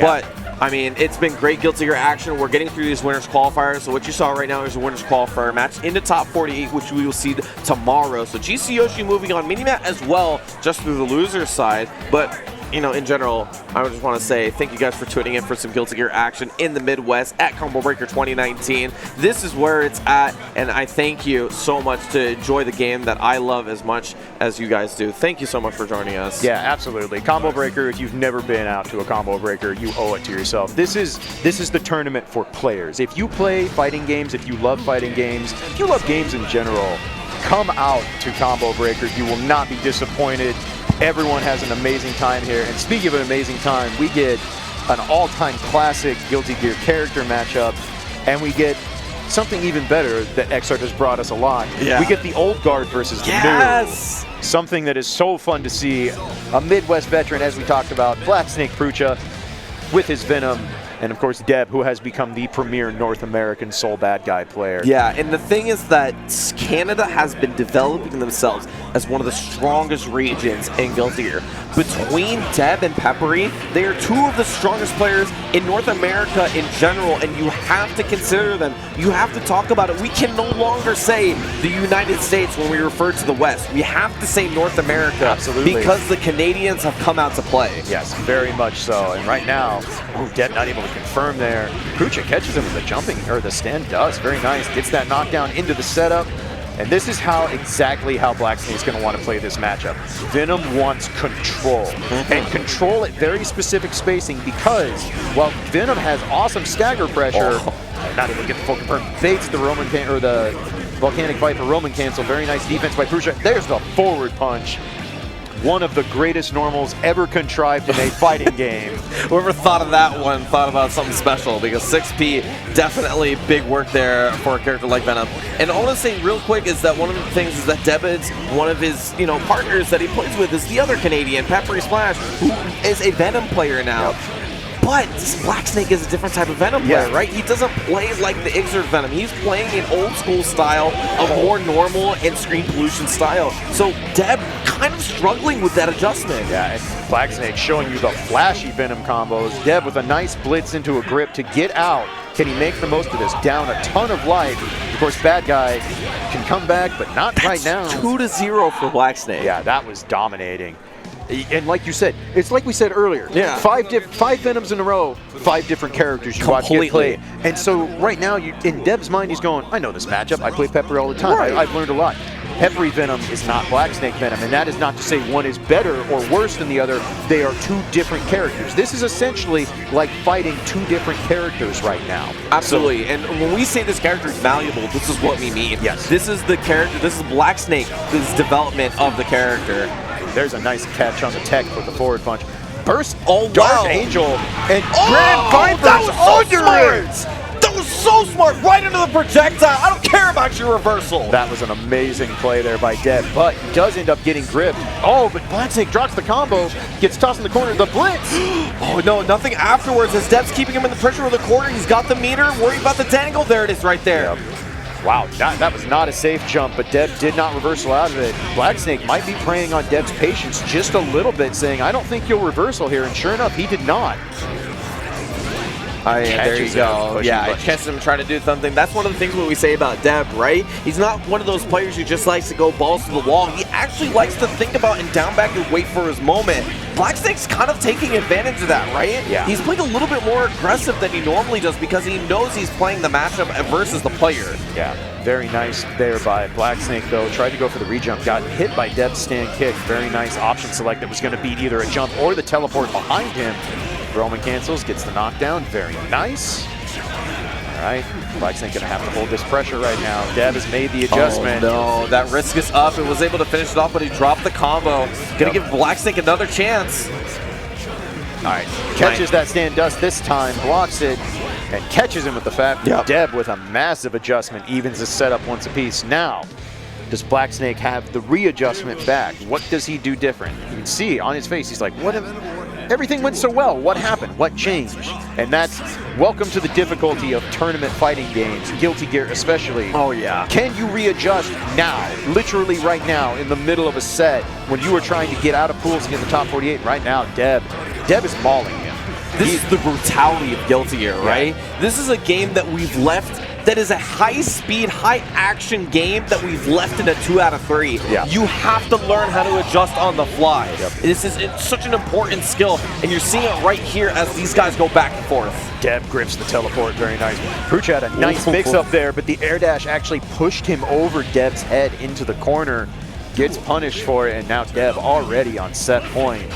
But, I mean, it's been great Guilty Gear action. We're getting through these winners qualifiers. So what you saw right now is a winners qualifier match in the top 48, which we will see tomorrow. So GCXrd moving on. MiniMatt as well, just through the loser side. But you know, in general, I just want to say thank you guys for tuning in for some Guilty Gear action in the Midwest at Combo Breaker 2019. This is where it's at, and I thank you so much to enjoy the game that I love as much as you guys do. Thank you so much for joining us. Yeah, absolutely. Combo Breaker, if you've never been out to a Combo Breaker, you owe it to yourself. This is the tournament for players. If you play fighting games, if you love fighting games, if you love games in general, come out to Combo Breaker. You will not be disappointed. Everyone has an amazing time here. And speaking of an amazing time, we get an all-time classic Guilty Gear character matchup, and we get something even better that XrD has brought us a lot. Yeah. We get the old guard versus the new. Something that is so fun to see. A Midwest veteran, as we talked about, blackSNAKE Prucha with his Venom, and of course Deb, who has become the premier North American Soul Badguy player. Yeah, and the thing is that Canada has been developing themselves as one of the strongest regions in Guilty Gear. Between Deb and Peppery, they are two of the strongest players in North America in general, and you have to consider them. You have to talk about it. We can no longer say the United States when we refer to the West. We have to say North America. Absolutely. Because the Canadians have come out to play. Yes, very much so. And right now, Deb not able to confirm there. Prucha catches him with the jumping, or the stand does. Very nice. Gets that knockdown into the setup. And this is exactly how blackSNAKE's going to want to play this matchup. Venom wants control, and control at very specific spacing, because while Venom has awesome stagger pressure, not able to get the full confirm, baits the the Volcanic Viper Roman cancel. Very nice defense by Prucha. There's the forward punch. One of the greatest normals ever contrived in a fighting game. Whoever thought of that one thought about something special, because 6P, definitely big work there for a character like Venom. And all I want to say real quick is that one of the things is that Deb's, one of his partners that he plays with is the other Canadian, Peppery Splash, who is a Venom player now. Yep. But blackSNAKE is a different type of Venom player, right? He doesn't play like the XrD Venom. He's playing an old school style, a more normal and screen pollution style. So Deb kind of struggling with that adjustment. Yeah, and blackSNAKE showing you the flashy Venom combos. Deb with a nice blitz into a grip to get out. Can he make the most of this? Down a ton of life. Of course, Badguy can come back, but not right now. 2-0 for blackSNAKE. Yeah, that was dominating. And like you said, it's like we said earlier. Yeah. Five Venoms in a row, 5 different characters you watch get played. And so right now, in Deb's mind, he's going, I know this matchup. I play Pepper all the time. Right. I've learned a lot. Peppery Venom is not blackSNAKE Venom, and that is not to say one is better or worse than the other. They are 2 different characters. This is essentially like fighting 2 different characters right now. Absolutely, and when we say this character is malleable, this is what we mean. Yes. This is the character, this is blackSNAKE's development of the character. There's a nice catch on the tech with the forward punch. Burst, Dark Angel, and Grand Viper's that was so under smart! That was so smart! Right into the projectile! I don't care about your reversal! That was an amazing play there by Deb, but he does end up getting gripped. Oh, but blackSNAKE drops the combo, gets tossed in the corner, the blitz! Oh no, nothing afterwards as Deb's keeping him in the pressure of the corner. He's got the meter, worried about the dangle. There it is right there. Yep. Wow, that was not a safe jump, but Deb did not reversal out of it. blackSNAKE might be preying on Deb's patience just a little bit, saying, I don't think you'll reversal here, and sure enough, he did not. There you go. Yeah, I catch him trying to do something. That's one of the things what we say about Deb, right? He's not one of those players who just likes to go balls to the wall. He actually likes to think about and down back and wait for his moment. blackSNAKE's kind of taking advantage of that, right? Yeah. He's playing a little bit more aggressive than he normally does because he knows he's playing the matchup versus the player. Yeah, very nice there by blackSNAKE, though. Tried to go for the rejump, got hit by Deb's stand kick. Very nice option select that was going to beat either a jump or the teleport behind him. Roman cancels, gets the knockdown. Very nice. All right, blackSNAKE going to have to hold this pressure right now. Deb has made the adjustment. Oh no, that risk is up. It was able to finish it off, but he dropped the combo. Gonna give blackSNAKE another chance. All right, catches that stand dust this time, blocks it, and catches him with the fat. Yep. Deb with a massive adjustment, evens the setup once apiece. Now, does blackSNAKE have the readjustment back? What does he do different? You can see on his face, he's like, what? Everything went so well. What happened? What changed? And that's welcome to the difficulty of tournament fighting games, Guilty Gear especially. Oh yeah. Can you readjust now, literally right now, in the middle of a set when you are trying to get out of pools and get in the top 48? Right now, Deb is mauling him. This is the brutality of Guilty Gear, right? This is a game that we've left that is a high-speed, high-action game that we've left in a 2 out of 3. Yeah. You have to learn how to adjust on the fly. Yep. It's such an important skill, and you're seeing it right here as these guys go back and forth. Deb grips the teleport very nice. Prucha had a nice mix-up there, but the air dash actually pushed him over Deb's head into the corner. Gets punished for it, and now Deb already on set point.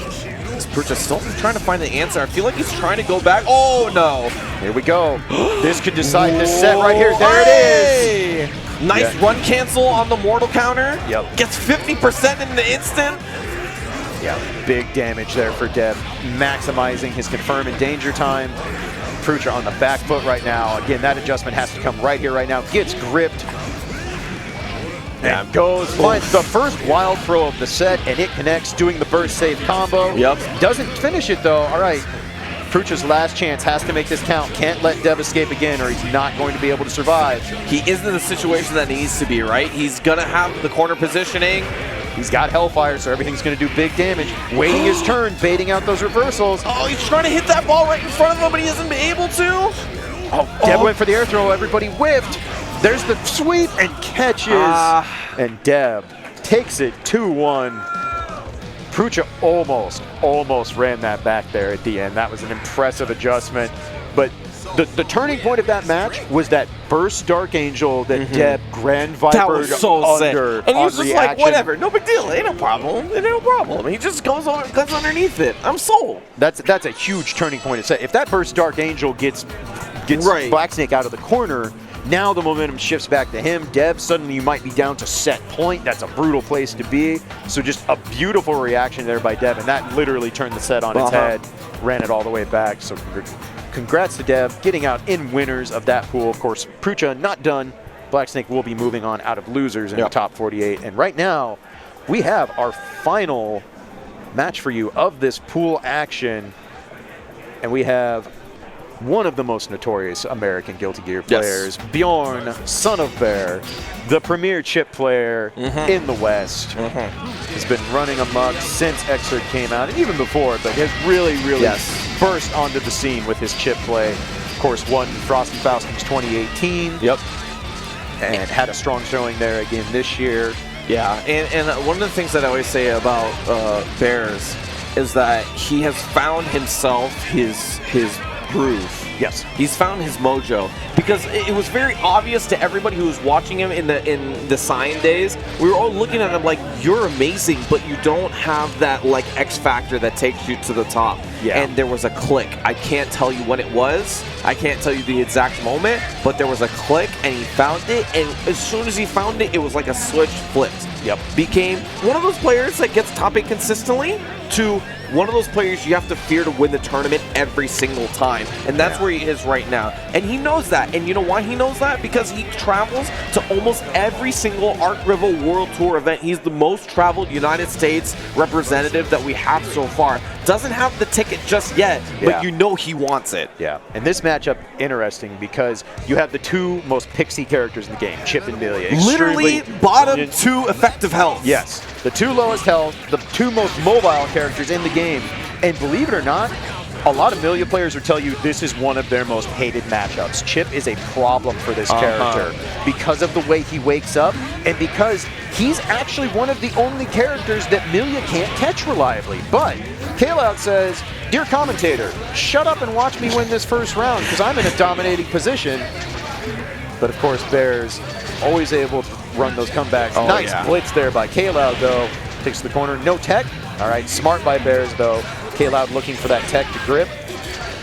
Prucha still trying to find the answer. I feel like he's trying to go back. Oh, no. Here we go. This could decide this set right here. There it is. Nice run cancel on the mortal counter. Yep. Gets 50% in the instant. Yeah, big damage there for Deb, maximizing his confirm and danger time. Prucha on the back foot right now. Again, that adjustment has to come right here, right now. Gets gripped. And goes, finds the first wild throw of the set, and it connects, doing the burst save combo. Yep. Doesn't finish it though. All right. Prucha's last chance, has to make this count. Can't let Deb escape again, or he's not going to be able to survive. He is in the situation that he needs to be, right? He's gonna have the corner positioning. He's got Hellfire, so everything's going to do big damage. Waiting his turn, baiting out those reversals. Oh, he's trying to hit that ball right in front of him, but he hasn't been able to. Oh, Deb went for the air throw. Everybody whiffed. There's the sweep and catches. And Deb takes it 2-1. Prucha almost ran that back there at the end. That was an impressive adjustment. But the turning point of that match was that burst Dark Angel that Deb Grand Vipered That was so under sick. And he was just reaction. like, whatever, no big deal, ain't no problem, ain't no problem. He just goes underneath it. I'm sold. That's a huge turning point. If that burst Dark Angel gets Right. blacksNAKE out of the corner, now the momentum shifts back to him. Deb, suddenly you might be down to set point. That's a brutal place to be. So just a beautiful reaction there by Deb, and that literally turned the set on its head, ran it all the way back. So congrats to Deb, getting out in winners of that pool. Of course, Prucha not done. blackSNAKE will be moving on out of losers in the top 48. And right now, we have our final match for you of this pool action. And we have one of the most notorious American Guilty Gear players, BjornSonofBear, the premier Chipp player in the West. Has been running amok since XrD came out, and even before, but has really burst onto the scene with his Chipp play. Of course, won Frost and Faust in 2018. And had a strong showing there again this year. Yeah, and one of the things that I always say about Bears is that he has found himself his groove. Yes. He's found his mojo, because it was very obvious to everybody who was watching him in the sign days. We were all looking at him like, you're amazing, but you don't have that like X factor that takes you to the top. And there was a click. I can't tell you when it was. I can't tell you the exact moment, but there was a click and he found it, and as soon as he found it, it was like a switch flipped. Became one of those players that gets top 8 consistently to one of those players you have to fear to win the tournament every single time. And that's where he is right now. And he knows that. And you know why he knows that? Because he travels to almost every single AngryBlack World Tour event. He's the most traveled United States representative that we have so far. Doesn't have the ticket just yet, but you know he wants it. And this matchup, interesting, because you have the two most pixie characters in the game, Chipp and Millia. Literally bottom 2 effective health. Yes. The 2 lowest health, the 2 most mobile characters in the game. And believe it or not, a lot of Millia players will tell you this is one of their most hated matchups. Chipp is a problem for this character because of the way he wakes up, and because he's actually one of the only characters that Millia can't catch reliably. But Kayloud says, dear commentator, shut up and watch me win this first round because I'm in a dominating position. But of course, Bears always able to run those comebacks. Nice blitz there by Kayloud, though. Takes the corner, no tech. All right, smart by Bears, though. Kayloud looking for that tech to grip.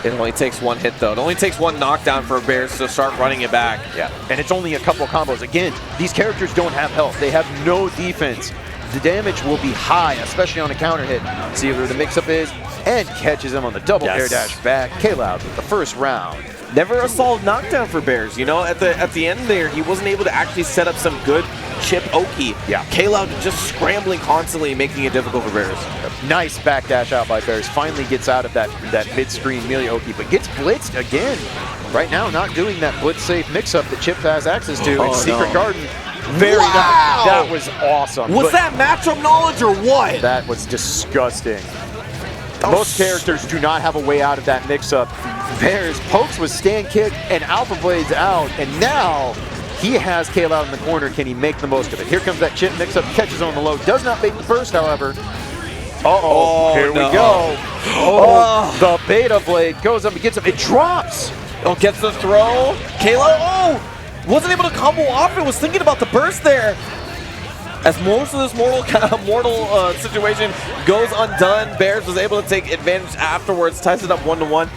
It only takes 1 hit, though. It only takes 1 knockdown for Bears to start running it back. And it's only a couple combos. Again, these characters don't have health. They have no defense. The damage will be high, especially on a counter hit. See where the mix-up is, and catches him on the double air dash back. Kayloud with the first round. Never a solid knockdown for Bears. You know, at the end there, he wasn't able to actually set up some good Chipp Oki. Kayloud just scrambling constantly, making it difficult for Bears. Nice backdash out by Bears. Finally gets out of that mid-screen Millia Oki, but gets blitzed again. Right now, not doing that blitz-safe mix-up that Chipp has access to in Secret Garden. Very nice. That was awesome. Was that matchup knowledge or what? That was disgusting. Most characters do not have a way out of that mix-up. Bears pokes with stand kick and Alpha Blade's out, and now he has Kayloud in the corner. Can he make the most of it? Here comes that Chipp mix-up, catches on the low, does not make the burst, however. Here we go. The Beta Blade goes up and gets him. It drops. Gets the throw. Kayloud, wasn't able to combo off it. Was thinking about the burst there. As most of this mortal situation goes undone, Bears was able to take advantage afterwards, ties it up 1-1.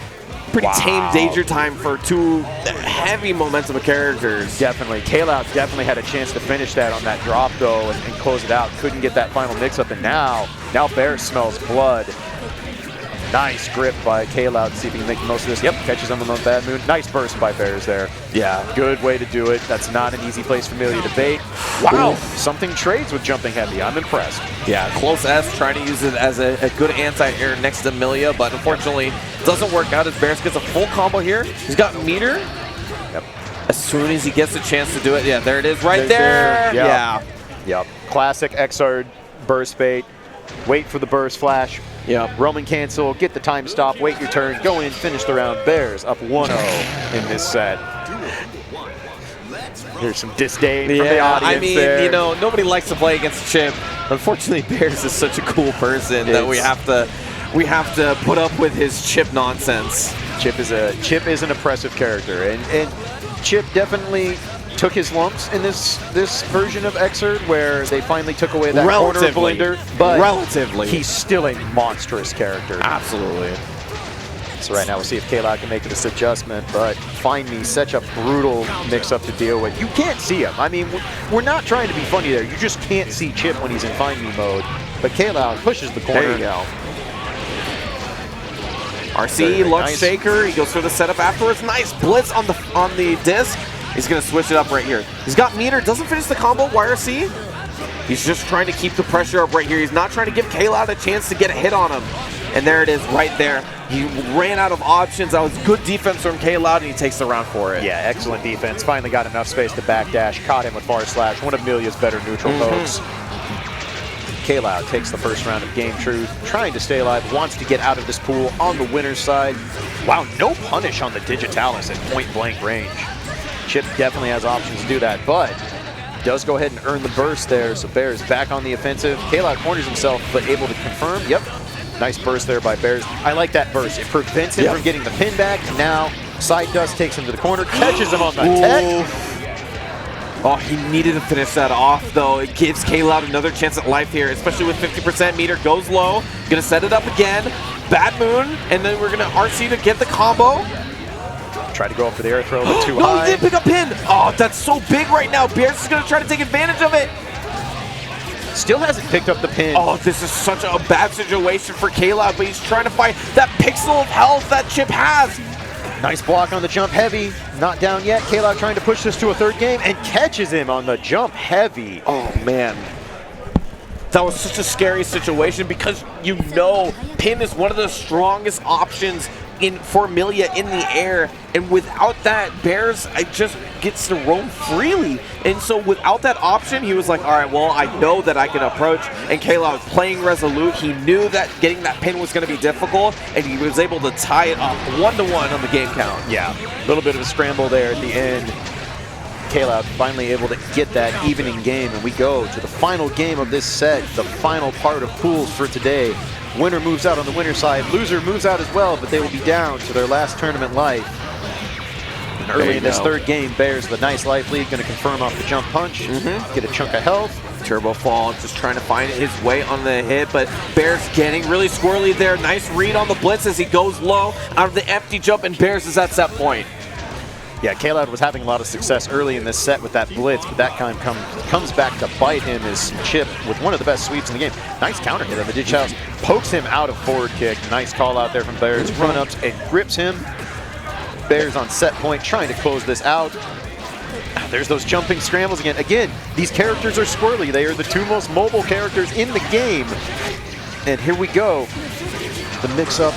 Pretty tame danger time for two heavy momentum characters. Definitely. Kayloud definitely had a chance to finish that on that drop, though, and close it out. Couldn't get that final mix-up, and now Bears smells blood. Nice grip by Kayloud to see if he can make the most of this. Yep, catches him on the bad moon. Nice burst by Bears there. Yeah, good way to do it. That's not an easy place for Millia to bait. Wow, something trades with jumping heavy. I'm impressed. Yeah, close S, trying to use it as a good anti-air next to Millia, but unfortunately doesn't work out as Bears gets a full combo here. He's got meter. Yep. As soon as he gets a chance to do it, yeah, there it is right there. Yep. Classic XrD burst bait. Wait for the burst flash. Yep. Roman cancel, get the time stop, wait your turn, go in, finish the round. Bears up 1-0 in this set. There's some disdain from the audience. I mean, there. you know, nobody likes to play against Chipp. Unfortunately, Bears is such a cool person that we have to put up with his Chipp nonsense. Chipp is an oppressive character, and Chipp definitely took his lumps in this version of XrD, where they finally took away that corner blender, but he's still a monstrous character. Absolutely. So right now we'll see if Kayloud can make this adjustment, but Find Me, such a brutal mix-up to deal with. You can't see him. I mean, we're not trying to be funny there. You just can't see Chipp when he's in Find Me mode, but Kayloud pushes the corner. There you go. RC, Lux Shaker, he goes for the setup afterwards. Nice blitz on the disc. He's going to switch it up right here. He's got meter, doesn't finish the combo, YRC. He's just trying to keep the pressure up right here. He's not trying to give Kayloud a chance to get a hit on him. And there it is right there. He ran out of options. That was good defense from Kayloud, and he takes the round for it. Yeah, excellent defense. Finally got enough space to backdash. Caught him with far slash. One of Millia's better neutral pokes. Kayloud takes the first round of Game Truth, trying to stay alive, wants to get out of this pool on the winner's side. Wow, no punish on the Digitalis at point-blank range. Chipp definitely has options to do that, but does go ahead and earn the burst there, so Bears back on the offensive. Kayloud corners himself, but able to confirm. Yep, nice burst there by Bears. I like that burst. It prevents him from getting the pin back. Now, Side Dust takes him to the corner, catches him on the tech. Oh, he needed to finish that off, though. It gives Kayloud another chance at life here, especially with 50% meter. Goes low, gonna set it up again. Bad moon, and then we're gonna RC to get the combo. Tried to go up for the air throw, but too high. No, he did pick up pin. Oh, that's so big right now. Bears is gonna try to take advantage of it. Still hasn't picked up the pin. Oh, this is such a bad situation for Kayloud, but he's trying to find that pixel of health that Chipp has. Nice block on the jump heavy. Not down yet. Kayloud trying to push this to a third game and catches him on the jump heavy. Oh, man. That was such a scary situation because you know pin is one of the strongest options for Millia in the air, and without that, Bears just gets to roam freely. And so without that option, he was like, all right, well, I know that I can approach, and Kayloud playing resolute. He knew that getting that pin was going to be difficult, and he was able to tie it up 1-1 on the game count. Yeah, a little bit of a scramble there at the end. Kayloud finally able to get that evening game, and we go to the final game of this set, the final part of pools for today. Winner moves out on the winner's side, loser moves out as well, but they will be down to their last tournament life. And early in this third game, Bears the nice life lead, going to confirm off the jump punch, get a chunk of health. Turbo fall, just trying to find his way on the hit, but Bears getting really squirrely there. Nice read on the blitz as he goes low out of the empty jump, and Bears is at set point. Yeah, Kayloud was having a lot of success early in this set with that blitz, but that kind of comes back to bite him as Chipp with one of the best sweeps in the game. Nice counter hit on the ditch house, pokes him out of forward kick. Nice call out there from Bears. Run-ups and grips him. Bears on set point, trying to close this out. There's those jumping scrambles again. Again, these characters are squirrely. They are the two most mobile characters in the game. And here we go. The mix-up.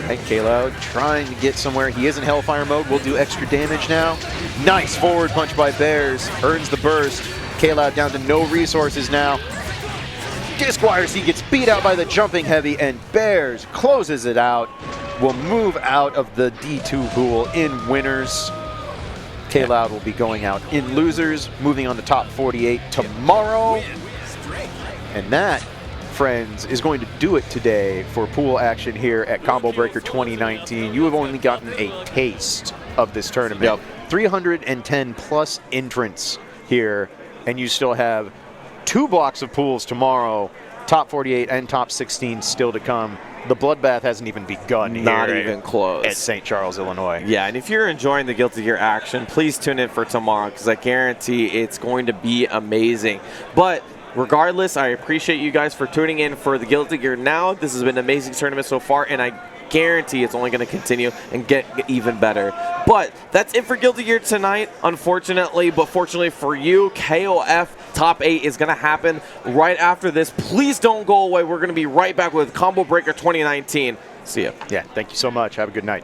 And Kayloud trying to get somewhere. He is in Hellfire mode. We'll do extra damage now. Nice forward punch by Bears. Earns the burst. Kayloud down to no resources now. Disquires, he gets beat out by the jumping heavy, and Bears closes it out. Will move out of the D2 pool in winners. Kayloud will be going out in losers, moving on to top 48 tomorrow. And that, friends, is going to do it today for pool action here at Combo Breaker 2019. You have only gotten a taste of this tournament. Yep. 310 plus entrants here, and you still have 2 blocks of pools tomorrow, top 48 and top 16 still to come. The bloodbath hasn't even begun Not here even close. at St. Charles, Illinois. Yeah, and if you're enjoying the Guilty Gear action, please tune in for tomorrow because I guarantee it's going to be amazing. But regardless, I appreciate you guys for tuning in for the Guilty Gear now. This has been an amazing tournament so far, and I guarantee it's only going to continue and get even better. But that's it for Guilty Gear tonight, unfortunately. But fortunately for you, KOF Top 8 is going to happen right after this. Please don't go away. We're going to be right back with Combo Breaker 2019. See ya. Yeah, thank you so much. Have a good night.